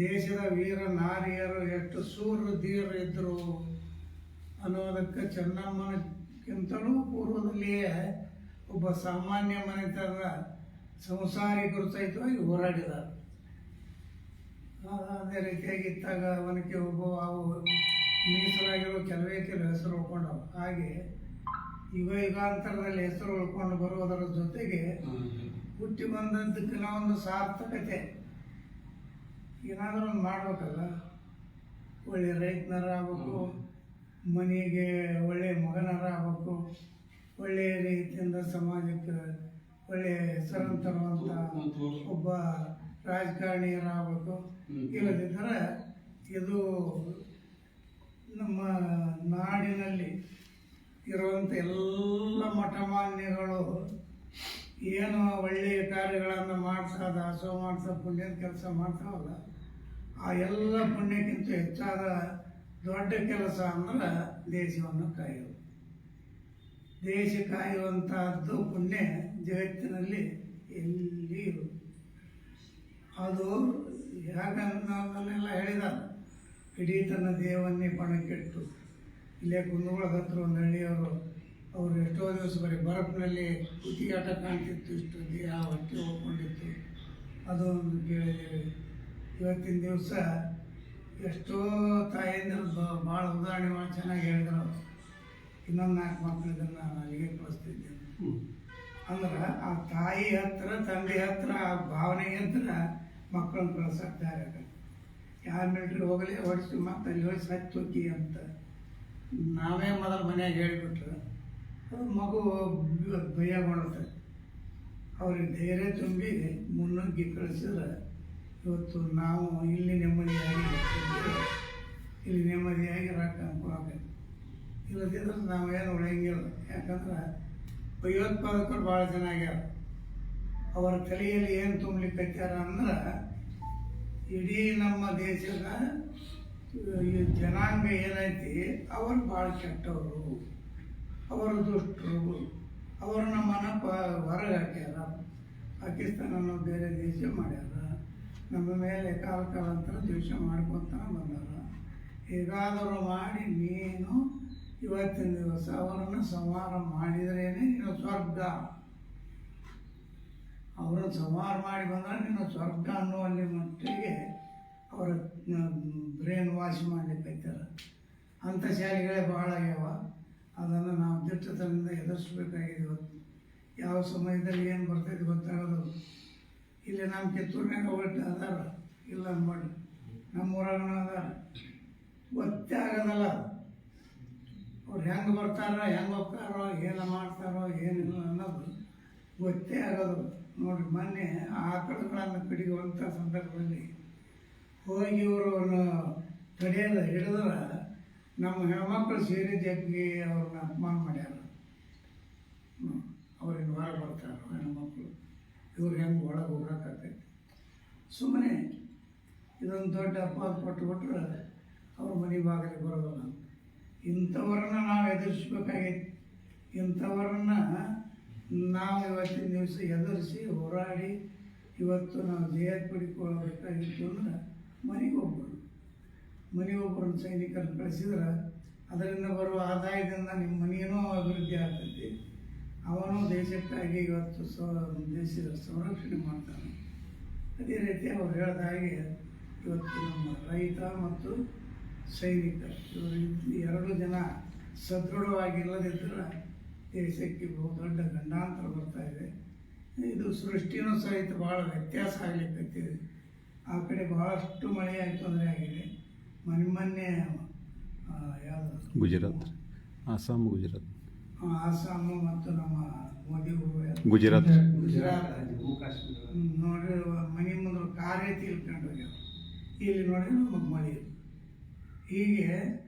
ದೇಶದ ವೀರ ನಾರಿಯರು ಎಷ್ಟು ಸೂರ್ಯ ಧೀರರು ಇದ್ದರು ಅನ್ನೋದಕ್ಕೆ ಚೆನ್ನಮ್ಮನಕ್ಕಿಂತಲೂ ಪೂರ್ವದಲ್ಲಿಯೇ ಒಬ್ಬ ಸಾಮಾನ್ಯ ಮನೆತನದ ಸಂಸಾರಿಕರು ಸಹಿತವಾಗಿ ಹೋರಾಡಿದ್ದಾರೆ. ಅದೇ ರೀತಿಯಾಗಿ ಇದ್ದಾಗ ಅವನಿಗೆ ಒಬ್ಬ ಅವು ಮೀಸಲಾಗಿರೋ ಕೆಲವೇ ಕೆಲವು ಹೆಸರು ಉಳ್ಕೊಂಡವು. ಹಾಗೆ ಯುಗಾಂತರದಲ್ಲಿ ಹೆಸರು ಉಳ್ಕೊಂಡು ಬರುವುದರ ಜೊತೆಗೆ ಹುಟ್ಟಿ ಬಂದದ್ದಕ್ಕೆ ನಾವೊಂದು ಸಾರ್ಥಕತೆ ಏನಾದರೂ ಒಂದು ಮಾಡ್ಬೇಕಲ್ಲ. ಒಳ್ಳೆಯ ರೈತನರ ಆಗ್ಬೇಕು, ಮನೆಗೆ ಒಳ್ಳೆಯ ಮಗನರ ಆಗ್ಬೇಕು, ಒಳ್ಳೆಯ ರೀತಿಯಿಂದ ಸಮಾಜಕ್ಕೆ ಒಳ್ಳೆಯ ಹೆಸರನ್ನು ತರುವಂಥ ಒಬ್ಬ ರಾಜಕಾರಣಿಯರಾಗಬೇಕು. ಇಲ್ಲದಿದ್ದರೆ ಇದು ನಮ್ಮ ನಾಡಿನಲ್ಲಿ ಇರುವಂಥ ಎಲ್ಲ ಮಠಮಾನ್ಯಗಳು ಏನು ಒಳ್ಳೆಯ ಕಾರ್ಯಗಳನ್ನು ಮಾಡ್ತಾ, ದಾಸೋಹ ಮಾಡ್ತಾ, ಪುಣ್ಯದ ಕೆಲಸ ಮಾಡ್ತಾವಲ್ಲ, ಆ ಎಲ್ಲ ಪುಣ್ಯಕ್ಕಿಂತ ಹೆಚ್ಚಾದ ದೊಡ್ಡ ಕೆಲಸ ಅಂದ್ರೆ ದೇಶವನ್ನು ಕಾಯೋದು. ದೇಶ ಕಾಯುವಂತಹದ್ದು ಪುಣ್ಯ ಜಗತ್ತಿನಲ್ಲಿ ಎಲ್ಲಿ ಇರು. ಅದು ಯಾಕಂದೆಲ್ಲ ಹೇಳಿದಾರ. ಇಡೀ ತನ್ನ ದೇವನ್ನೇ ಪಣಕ್ಕಿಟ್ಟು ಇಲ್ಲೇ ಕುಂದಗೋಳದ ಹತ್ರ ಒಂದು ಹಳ್ಳಿಯವರು ಅವರು ಎಷ್ಟೋ ದಿವಸ ಬರೀ ಬರಫ್ನಲ್ಲಿ ಕುತಿಯಾಟ ಕಾಣ್ತಿತ್ತು, ಇಷ್ಟು ದೇಹ ಹೊಟ್ಟೆ ಹೋಗ್ಕೊಂಡಿತ್ತು. ಅದು ಒಂದು ಕೇಳಿದ್ದೇವೆ. ಇವತ್ತಿನ ದಿವಸ ಎಷ್ಟೋ ತಾಯಂದಿರು ಭಾಳ ಉದಾಹರಣೆ ಭಾಳ ಚೆನ್ನಾಗಿ ಹೇಳಿದ್ರು. ಇನ್ನೊಂದು 4 ಮಕ್ಕಳಿದ್ದನ್ನು ನಾನು ಅಲ್ಲಿಗೆ ಕಳಿಸ್ತಿದ್ದೇನೆ ಅಂದ್ರೆ ಆ ತಾಯಿ ಹತ್ರ, ತಂದೆ ಹತ್ರ, ಆ ಭಾವನೆ ಹತ್ರ ಮಕ್ಕಳನ್ನ ಕಳ್ಸಕ್ಕೆ ತಯಾರಾಗಲ್ಲ. ಯಾರು ಮಿಲ್ಟ್ರಿ ಹೋಗಲಿ ಹೊಡಿಸಿ ಮತ್ತೆ ಅಲ್ಲಿ ಹೋಗಿ ಸತ್ತು ಹೋಗಿ ಅಂತ ನಾವೇ ಮೊದಲು ಮನೆಯಾಗ ಹೇಳಿಬಿಟ್ರೆ ಅದು ಮಗು ಭಯ ಮಾಡುತ್ತೆ. ಅವ್ರಿಗೆ ಧೈರ್ಯ ತುಂಬಿ ಮುನ್ನುಗ್ಗಿ ಕಳಿಸಿದ್ರೆ ಇವತ್ತು ನಾವು ಇಲ್ಲಿ ನೆಮ್ಮದಿಯಾಗಿ ಇಲ್ಲಿ ನೆಮ್ಮದಿಯಾಗಿ ರೊಕ್ಕ ಕೊಡಬೇಕು. ಇಲ್ಲದಿದ್ರೆ ನಾವೇನು ಉಳಿಯಂಗಿಲ್ಲ. ಯಾಕಂದ್ರೆ ಭಯೋತ್ಪಾದಕರು ಭಾಳ ಜನ ಆಗ್ಯಾರ. ಅವರ ತಲೆಯಲ್ಲಿ ಏನು ತುಂಬಲಿಕ್ಕತ್ಯಾರ ಅಂದ್ರೆ ಇಡೀ ನಮ್ಮ ದೇಶದ ಈ ಜನಾಂಗ ಏನೈತಿ ಅವರು ಭಾಳ ಕೆಟ್ಟವರು, ಅವರು ದುಷ್ಟರು, ಅವರು ನಮ್ಮನ್ನು ಹೊರಗೆ ಹಾಕ್ಯಾರ. ಪಾಕಿಸ್ತಾನ ಅನ್ನೋ ಬೇರೆ ದೇಶ ಮಾಡ್ಯಾರ. ನಮ್ಮ ಮೇಲೆ ಕಾಲಾಂತರ ದ್ವೇಷ ಮಾಡ್ಕೊತಾನೆ ಬಂದಾರ. ಹೇಗಾದರೂ ಮಾಡಿ ನೀನು ಇವತ್ತಿನ ದಿವಸ ಅವರನ್ನು ಸಂಹಾರ ಮಾಡಿದ್ರೇ ನೀನು ಸ್ವರ್ಗ. ಅವರನ್ನು ಸಂಹಾರ ಮಾಡಿ ಬಂದರೆ ನೀನು ಸ್ವರ್ಗ ಅನ್ನುವಲ್ಲಿ ಮಟ್ಟಿಗೆ ಅವರ ಬ್ರೇನ್ ವಾಶ್ ಮಾಡಲಿಕ್ಕೈತಾರೆ. ಅಂಥ ಶಾಲೆಗಳೇ ಭಾಳ ಆಗ್ಯಾವ. ಅದನ್ನು ನಾವು ದಿಟ್ಟತನದಿಂದ ಎದುರಿಸ್ಬೇಕಾಗಿದೆ. ಇವತ್ತು ಯಾವ ಸಮಯದಲ್ಲಿ ಏನು ಬರ್ತೈತೆ ಗೊತ್ತಾಗೋದು. ಇಲ್ಲಿ ನಮ್ಮ ಕಿತ್ತೂರಿನಾಗ ಹೊರಟು ಅದಾರ, ಇಲ್ಲ ಅನ್ಬೇಡಿ, ನಮ್ಮೂರಾಗ ಅದಾರ. ಗೊತ್ತೇ ಆಗೋದಲ್ಲ ಅವ್ರು ಹೆಂಗೆ ಬರ್ತಾರೋ ಹೆಂಗೆ ಹೋಗ್ತಾರೋ ಏನು ಮಾಡ್ತಾರೋ ಏನಿಲ್ಲ ಅನ್ನೋದು ಗೊತ್ತೇ ಆಗೋದು. ನೋಡಿರಿ, ಮೊನ್ನೆ ಆಕಳುಗಳನ್ನು ಕಡಿಯುವಂಥ ಸಂದರ್ಭದಲ್ಲಿ ಹೋಗಿ ಇವರು ತಡೆಯೋದು ಹಿಡಿದ್ರೆ ನಮ್ಮ ಹೆಣ್ಮಕ್ಳು ಸೇರಿ ಜಗ್ಗಿ ಅವ್ರನ್ನ ಅಪಮಾನ ಮಾಡ್ಯಾರ. ಅವ್ರಿಗೆ ಹೊರ ಬರ್ತಾರೋ ಹೆಣ್ಮಕ್ಳು, ಇವ್ರು ಹೆಂಗೆ ಒಳಗೆ ಹೋಗೋಕ್ಕಾಗೈತಿ. ಸುಮ್ಮನೆ ಇದೊಂದು ದೊಡ್ಡ ಅಪವಾದ ಕೊಟ್ಟುಬಿಟ್ರೆ ಅವ್ರ ಮನೆ ಬಾಗಿಲಿಗೆ ಬರೋದಲ್ಲ. ಇಂಥವ್ರನ್ನ ನಾವು ಎದುರಿಸ್ಬೇಕಾಗೈತಿ. ಇಂಥವ್ರನ್ನ ನಾವು ಇವತ್ತಿನ ದಿವಸ ಎದುರಿಸಿ ಹೋರಾಡಿ ಇವತ್ತು ನಾವು ಜಯ ಪಡಿಕೊಳ್ಳಬೇಕಾಗಿತ್ತು ಅಂದ್ರೆ ಮನೆಗೊಬ್ಬರನ್ನು ಸೈನಿಕರನ್ನು ಕಳಿಸಿದ್ರೆ ಅದರಿಂದ ಬರುವ ಆದಾಯದಿಂದ ನಿಮ್ಮ ಮನೆಯೂ ಅಭಿವೃದ್ಧಿ ಆಗ್ತೈತಿ. ಅವನು ದೇಶಕ್ಕಾಗಿ ಇವತ್ತು ದೇಶದ ಸಂರಕ್ಷಣೆ ಮಾಡ್ತಾನೆ. ಅದೇ ರೀತಿ ಅವ್ರು ಹೇಳಿದ ಹಾಗೆ ಇವತ್ತು ನಮ್ಮ ರೈತ ಮತ್ತು ಸೈನಿಕ ಇವರು ಎರಡು ಜನ ಸದೃಢವಾಗಿಲ್ಲದಿದ್ದರೆ ದೇಶಕ್ಕೆ ಬಹುದೊಡ್ಡ ಗಂಡಾಂತರ ಬರ್ತಾ ಇದೆ. ಇದು ಸೃಷ್ಟಿನೂ ಸಹಿತ ಭಾಳ ವ್ಯತ್ಯಾಸ ಆಗಲಿಕ್ಕತ್ತಿದೆ. ಆ ಕಡೆ ಭಾಳಷ್ಟು ಮಳೆ ತೊಂದರೆ ಆಗಿದೆ. ಮೊನ್ನೆ ಯಾವುದು ಗುಜರಾತ್, ಆಸಾಮು ಮತ್ತು ನಮ್ಮ ಮೋದಿ ಗುಜರಾತ್ ನೋಡ್ರಿ, ಮನೆ ಮುಂದೆ ಕಾರೇ ತಿಳ್ಕೊಂಡು ಹೋಗ್ಯಾವ. ಇಲ್ಲಿ ನೋಡಿದ್ರೆ ನಮಗೆ ಮಳೆ. ಹೀಗೆ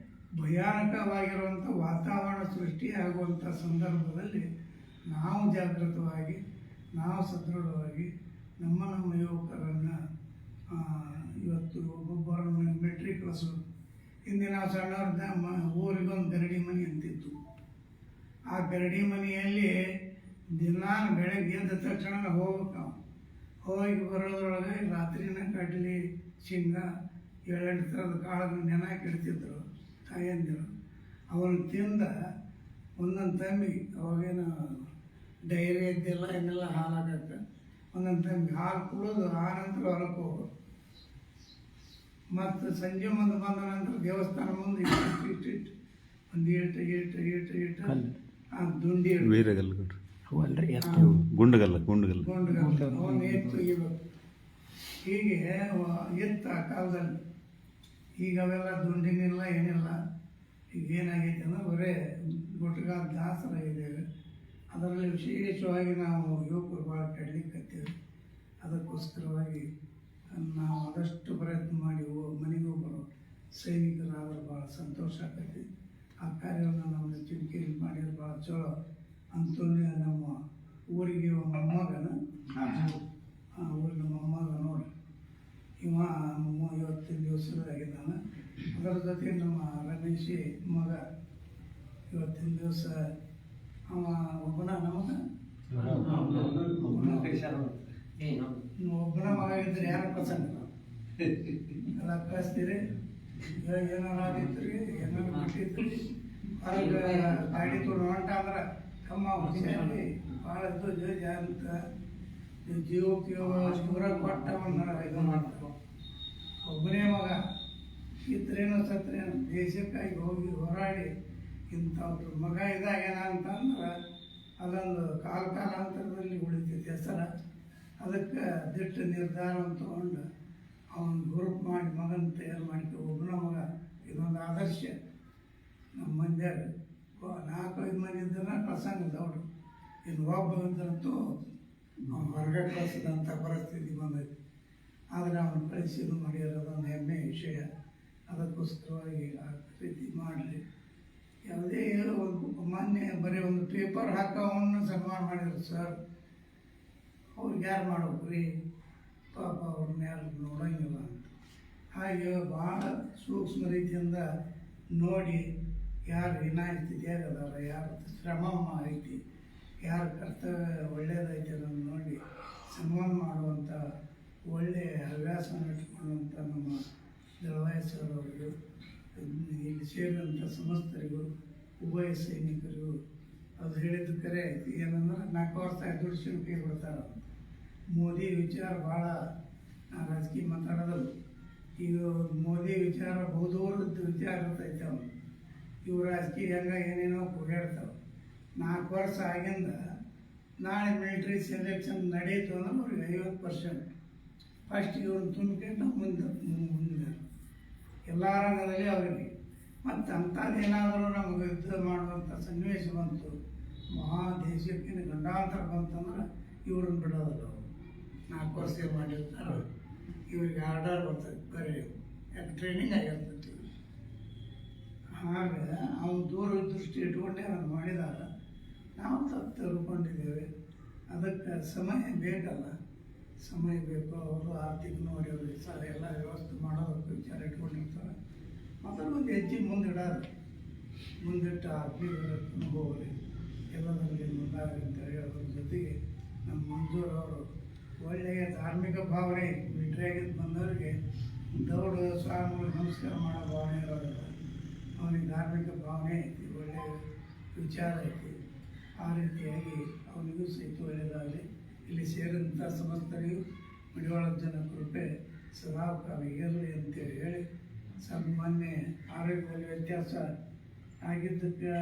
ಭಯಾನಕವಾಗಿರುವಂಥ ವಾತಾವರಣ ಸೃಷ್ಟಿಯಾಗುವಂಥ ಸಂದರ್ಭದಲ್ಲಿ ನಾವು ಜಾಗೃತವಾಗಿ, ನಾವು ಸದೃಢವಾಗಿ ನಮ್ಮ ಯುವಕರನ್ನು ಇವತ್ತು ಒಬ್ಬೊಬ್ಬರನ್ನು ಮಿಲಿಟ್ರಿ ಕಳಿಸೋದು. ಹಿಂದೆ ನಾವು ಸಣ್ಣವ್ರನ್ನ ಊರಿಗೊಂದು ಗರಡಿ ಮನೆ ಅಂತಿತ್ತು. ಆ ಗರಡಿ ಮನೆಯಲ್ಲಿ ದಿನ ಬೆಳಗ್ಗೆ ಎದ್ದ ತಕ್ಷಣ ಹೋಗ್ಬೇಕು. ಹೋಗಿ ಬರೋದ್ರೊಳಗೆ ರಾತ್ರಿನ ಕಡ್ಲಿ, ಶೇಂಗಾ, 7-8 ಥರದ ಕಾಳುಗಳು ನೆನಕ್ಕೆ ಇಡ್ತಿದ್ರು ತಾಯಂದಿರು. ಅವನು ತಿಂದ ಒಂದೊಂದು ತಂಬಿಗೆ, ಅವಾಗೇನು ಡೈರಿ ಇದ್ದಿಲ್ಲ, ಏನೆಲ್ಲ ಹಾಲಾಗತ್ತೆ. ಒಂದೊಂದು ತಂಬಿಗೆ ಹಾಲು ಕುಡಿದು ಆ ನಂತರ ಹೊರಕ್ಕೆ ಹೋಗೋದು. ಮತ್ತು ಸಂಜೆ ಮುಂದೆ ಬಂದ ನಂತರ ದೇವಸ್ಥಾನ ಮುಂದೆ ಇಟ್ಟಿಟ್ಟು ಒಂದು ಈಟು ಆ ದುಂಡಿ ಗುಂಡಗಲ್ಲ ಅವನು ಎತ್ತು ತೆಗಿಬೇಕು. ಹೀಗೆ ಎತ್ತ ಆ ಕಾಲದಲ್ಲಿ. ಈಗ ಅವೆಲ್ಲ ದುಂಡಿನಿಲ್ಲ, ಏನಿಲ್ಲ. ಈಗ ಏನಾಗೈತೆ ಅಂದ್ರೆ ಬರೇ ಗುಟ್ಕಾದ ದಾಸರ ಇದ್ದೇವೆ. ಅದರಲ್ಲಿ ವಿಶೇಷವಾಗಿ ನಾವು ಯುವಕರು ಭಾಳ ಕೆಡಲಿಕ್ಕತ್ತೀವಿ. ಅದಕ್ಕೋಸ್ಕರವಾಗಿ ನಾವು ಆದಷ್ಟು ಪ್ರಯತ್ನ ಮಾಡಿ ಮನೆಗೊಬ್ಬರು ಸೈನಿಕರಾದ್ರೆ ಭಾಳ ಸಂತೋಷ ಆಗ್ತೈತಿ. ಆ ಕಾರ್ಯವನ್ನು ನಾವು ಚಿಂತೆಯಲ್ಲಿ ಮಾಡಿದ್ರೆ ಭಾಳ ಚಲೋ. ಅಂತೂ ನಮ್ಮ ಊರಿಗೆ ಮೊಮ್ಮಗನ ಊರಿನ ಮೊಮ್ಮಗ ನೋಡಿ, ಇವತ್ತಿನ ದಿವಸದಾಗಿದ್ದಾನೆ. ಅದರ ಜೊತೆ ನಮ್ಮ ರಮೇಶಿ ಮಗ ಇವತ್ತಿನ ದಿವಸ ಒಬ್ಬನ ಮಗ ಇದ್ರೆ ಯಾರು ಪಸಂದ ಎಲ್ಲ ಕಳಿಸ್ತೀರಿ. ಏನಾರು ಆಗಿತ್ತು ರೀ, ಏನಾರು ಬಿಟ್ಟಿತ್ತು ಹೊರಗೆ ಗಾಡಿ ತೊಗೊಂಡು ಹೊಂಟ ಅಂದ್ರೆ ಕಮ್ಮ ಹುಷಾರಿ ಭಾಳ ಜೋಜ ಅಂತ ಜೀವಕ್ಕೆ ಪೂರ ಕೊಟ್ಟವನ್ನ ಇದು ಮಾಡ್ತಾರೆ. ಒಬ್ಬನೇ ಮಗ ಇದ್ರೇನೋ ಸತ್ರೇನೋ ದೇಶಕ್ಕಾಗಿ ಹೋಗಿ ಹೋರಾಡಿ ಇಂಥವ್ರ ಮಗ ಇದಾಗೇನ ಅಂತಂದ್ರೆ ಅದೊಂದು ಕಾಲಾಂತರದಲ್ಲಿ ಉಳಿತೈತಿ ಹೆಸರ. ಅದಕ್ಕೆ ದಿಟ್ಟ ನಿರ್ಧಾರವನ್ನು ತಗೊಂಡು ಅವನು ಗ್ರೂಪ್ ಮಾಡಿ ಮಗನ ತಯಾರು ಮಾಡ್ಕೊ ಒಬ್ಬನ ಮಗ ಇದೊಂದು ಆದರ್ಶ ನಮ್ಮ ಮಂದ್ಯಾಗ 4-5 ಮಂದಿ ಇದ್ದನ ಕಳ್ಸಂಗ ದೌಡು ಇನ್ನು ಒಬ್ಬಂತೂ ಅವ್ನು ಹೊರಗೆ ಕಳಿಸಿದಂಥ ಪರಿಸ್ಥಿತಿ ಬಂದೈತಿ. ಆದರೆ ಅವನು ಕಳಿಸಿ ಇದು ಮಾಡಿರೋದೊಂದು ಹೆಮ್ಮೆಯ ವಿಷಯ. ಅದಕ್ಕೋಸ್ಕರವಾಗಿ ಆ ರೀತಿ ಮಾಡಲಿ. ಯಾವುದೇ ಒಂದು ಮೊನ್ನೆ ಬರೀ ಒಂದು ಪೇಪರ್ ಹಾಕೋವನ್ನು ಸನ್ಮಾನ ಮಾಡಿದ್ರು ಸರ್. ಅವ್ರಿಗೆ ಯಾರು ಮಾಡ್ಬೇಕು ರೀ, ಪಾಪ ಅವ್ರನ್ನ ಯಾರು ನೋಡೋಂಗಿಲ್ಲ ಅಂತ. ಹಾಗೆ ಭಾಳ ಸೂಕ್ಷ್ಮ ರೀತಿಯಿಂದ ನೋಡಿ ಯಾರು ವಿನಾಯ ಸ್ಥಿತಿಯಾಗ ಅದಾರ, ಯಾರು ಶ್ರಮ ಐತಿ, ಯಾರ ಕರ್ತವ್ಯ ಒಳ್ಳೆಯದೈತಿ ಅದನ್ನು ನೋಡಿ ಸನ್ಮಾನ ಮಾಡುವಂಥ ಒಳ್ಳೆಯ ಹವ್ಯಾಸವನ್ನು ಇಟ್ಕೊಳ್ಳುವಂಥ ನಮ್ಮ ದಳವಾಯಿ ಸರ್ ಅವರಿಗೂ ಇಲ್ಲಿ ಸೇರಿದಂಥ ಸಮಸ್ತರಿಗೂ ಉಭಯ ಸೈನಿಕರಿಗೂ ಅದು ಹೇಳಿದ್ದು ಕರೆ ಐತಿ. ಏನಂದ್ರೆ 4 ವರ್ಷ ದುಡಿಸ್ಕೊಂಡು ಕೈ ಬಿಡ್ತಾರೆ. ಮೋದಿ ವಿಚಾರ ಭಾಳ ರಾಜಕೀಯ ಮಾತಾಡೋದಲ್ಲ. ಈಗ ಮೋದಿ ವಿಚಾರ ಬಹುದೂರದ ವಿಚಾರ ಇರ್ತೈತೆ ಅವನು. ಇವು ರಾಜಕೀಯ ಹಂಗೆ ಏನೇನೋ ಕೂಗಾಡ್ತಾವೆ. 4 ವರ್ಷ ಆಗಿಂದ ನಾಳೆ ಮಿಲಿಟ್ರಿ ಸೆಲೆಕ್ಷನ್ ನಡೆಯಿತು ಅಂದ್ರೆ ಅವ್ರಿಗೆ 50%. ಫಸ್ಟ್ ಇವ್ರನ್ನ ತುಂಬಿಕೊಂಡು ಮುಂದೆ ಎಲ್ಲ ರಂಗದಲ್ಲಿ ಅವರಿಗೆ ಮತ್ತು ಅಂಥದ್ದೇನಾದರೂ ನಮಗೆ ಯುದ್ಧ ಮಾಡುವಂಥ ಸನ್ನಿವೇಶ ಬಂತು, ಮಹಾ ದೇಶಕ್ಕೆ ಗಂಡಾಂತರ ಬಂತಂದ್ರೆ ಇವ್ರನ್ನ ಬಿಡೋದಲ್ಲ. ಅವರು 4 ವರ್ಷ ಮಾಡಿರ್ತಾರೆ, ಇವ್ರಿಗೆ ಆರ್ಡರ್ ಬರ್ತದೆ ಬರೀ, ಯಾಕೆ ಟ್ರೈನಿಂಗ್ ಆಗಿರ್ತೈತಿ. ಹಾಗೆ ಅವನು ದೂರ ದೃಷ್ಟಿ ಇಟ್ಕೊಂಡೇ ಅವ್ನು ಮಾಡಿದಾಗ ನಾವು ತಪ್ಪು ತಿಳ್ಕೊಂಡಿದ್ದೇವೆ. ಅದಕ್ಕೆ ಸಮಯ ಬೇಕಲ್ಲ, ಸಮಯ ಬೇಕು. ಅವರು ಆರ್ಥಿಕ ನೋಡಿ ಅವ್ರಿಗೆ ಸರ್ ಎಲ್ಲ ವ್ಯವಸ್ಥೆ ಮಾಡೋದಕ್ಕೆ ವಿಚಾರ ಇಟ್ಕೊಂಡಿರ್ತಾರೆ. ಮೊದಲು ಒಂದು ಹೆಜ್ಜೆ ಮುಂದಿಡೋದು, ಮುಂದಿಟ್ಟು ಆರ್ಥಿಕ ಹೋಗ್ರಿ ಎಲ್ಲದರಲ್ಲಿ ಮುಂದಾಗ್ರಿ ಅಂತ ಹೇಳೋದ್ರ ಜೊತೆಗೆ ನಮ್ಮ ಮಂಜೂರವರು ಒಳ್ಳೆಯ ಧಾರ್ಮಿಕ ಭಾವನೆ ಮಿಲಿಟ್ರಿಯಾಗಿದ್ದು ಬಂದವರಿಗೆ ದೌಡು ಸ್ವಾಮಿಗಳು ನಮಸ್ಕಾರ ಮಾಡೋ ಭಾವನೆ ಇರೋದಿಲ್ಲ. ಅವನಿಗೆ ಧಾರ್ಮಿಕ ಭಾವನೆ ಐತಿ, ಒಳ್ಳೆಯ ವಿಚಾರ ಐತಿ. ಆ ರೀತಿಯಾಗಿ ಅವನಿಗೂ ಸಹಿತ ಒಳ್ಳೆಯದಾಗಲಿ. ಇಲ್ಲಿ ಸೇರಿದಂಥ ಸಮಸ್ತರಿಗೂ ಮಡಿವಾಳ ಜನ ಕೃಪೆ ಸದಾಕಾಲ ಇರಲಿ ಅಂತೇಳಿ ಹೇಳಿ, ಮೊನ್ನೆ ಆರೋಗ್ಯದಲ್ಲಿ ವ್ಯತ್ಯಾಸ ಆಗಿದ್ದಕ್ಕೆ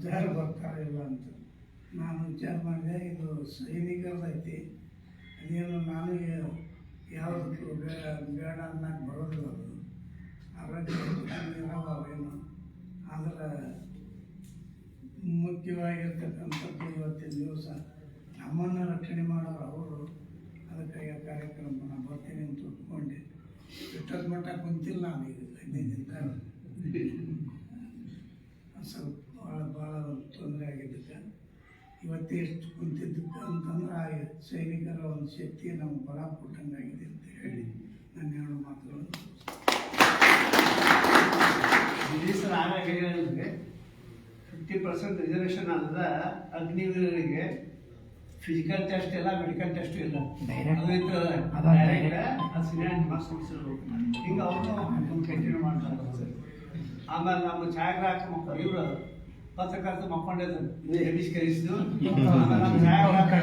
10 ಬರ್ತಾ ಇಲ್ಲ ಅಂತ ನಾನು ವಿಚಾರ ಮಾಡಿದೆ. ಇದು ಸೈನಿಕರದೈತಿ, ಅದೇನು ನಾನು ಯಾವುದಕ್ಕೂ ಬೇಡ ಅನ್ನಕ್ಕೆ ಬರೋದಿಲ್ಲ. ಅದು ಆರೋಗ್ಯ ಅವೇನು. ಆದರೆ ಮುಖ್ಯವಾಗಿರ್ತಕ್ಕಂಥದ್ದು ಇವತ್ತಿನ ದಿವಸ ನಮ್ಮನ್ನು ರಕ್ಷಣೆ ಮಾಡೋರು ಅವರು. ಅದಕ್ಕಾಗಿ ಆ ಕಾರ್ಯಕ್ರಮ ನಾನು ಬರ್ತೀನಿ ಅಂತ ಒಪ್ಕೊಂಡೆ. ಎಷ್ಟೊತ್ತು ಮಟ್ಟ ಕುಂತಿಲ್ಲ ನಾನು ಈಗ 15 ದಿನದ ಸ್ವಲ್ಪ ಭಾಳ ತೊಂದರೆ ಆಗಿದ್ದಕ್ಕೆ ಇವತ್ತೇ ಎಷ್ಟು ಕುಂತಿದ್ದಕ್ಕೆ ಅಂತಂದ್ರೆ ಆ ಸೈನಿಕರ ಒಂದು ಶಕ್ತಿ ನಮ್ಗೆ ಬಲ ಕೊಟ್ಟಂಗಾಗಿದೆ ಅಂತ ಹೇಳಿ ನನ್ನ 2 ಮಾತುಗಳನ್ನು ಸರ್. ಹಾಗಾಗಿ 50% ರಿಸರ್ವೇಷನ್ ಆದ್ರೆ ಅಗ್ನಿವೀರರಿಗೆ ಫಿಸಿಕಲ್ ಟೆಸ್ಟ್ ಇಲ್ಲ, ಮೆಡಿಕಲ್ ಟೆಸ್ಟ್ ಇಲ್ಲ, ಹಿಂಗೆ ಅವರು ಕಂಟಿನ್ಯೂ ಮಾಡ್ತಾರೆ. ಆಮೇಲೆ ನಮ್ಮ ಛಾಯಾಗ್ರಾಹಕ ಮಕ್ಕಳು ಇವರು ಪತ್ರಕರ್ತ ಮಕ್ಕೊಂಡಿದ್ರು ಎಬಿಸ್ಕರಿಸಿದ್ರು. ನಮ್ಮ ಛಾಯಾಗ್ರಾಹಕ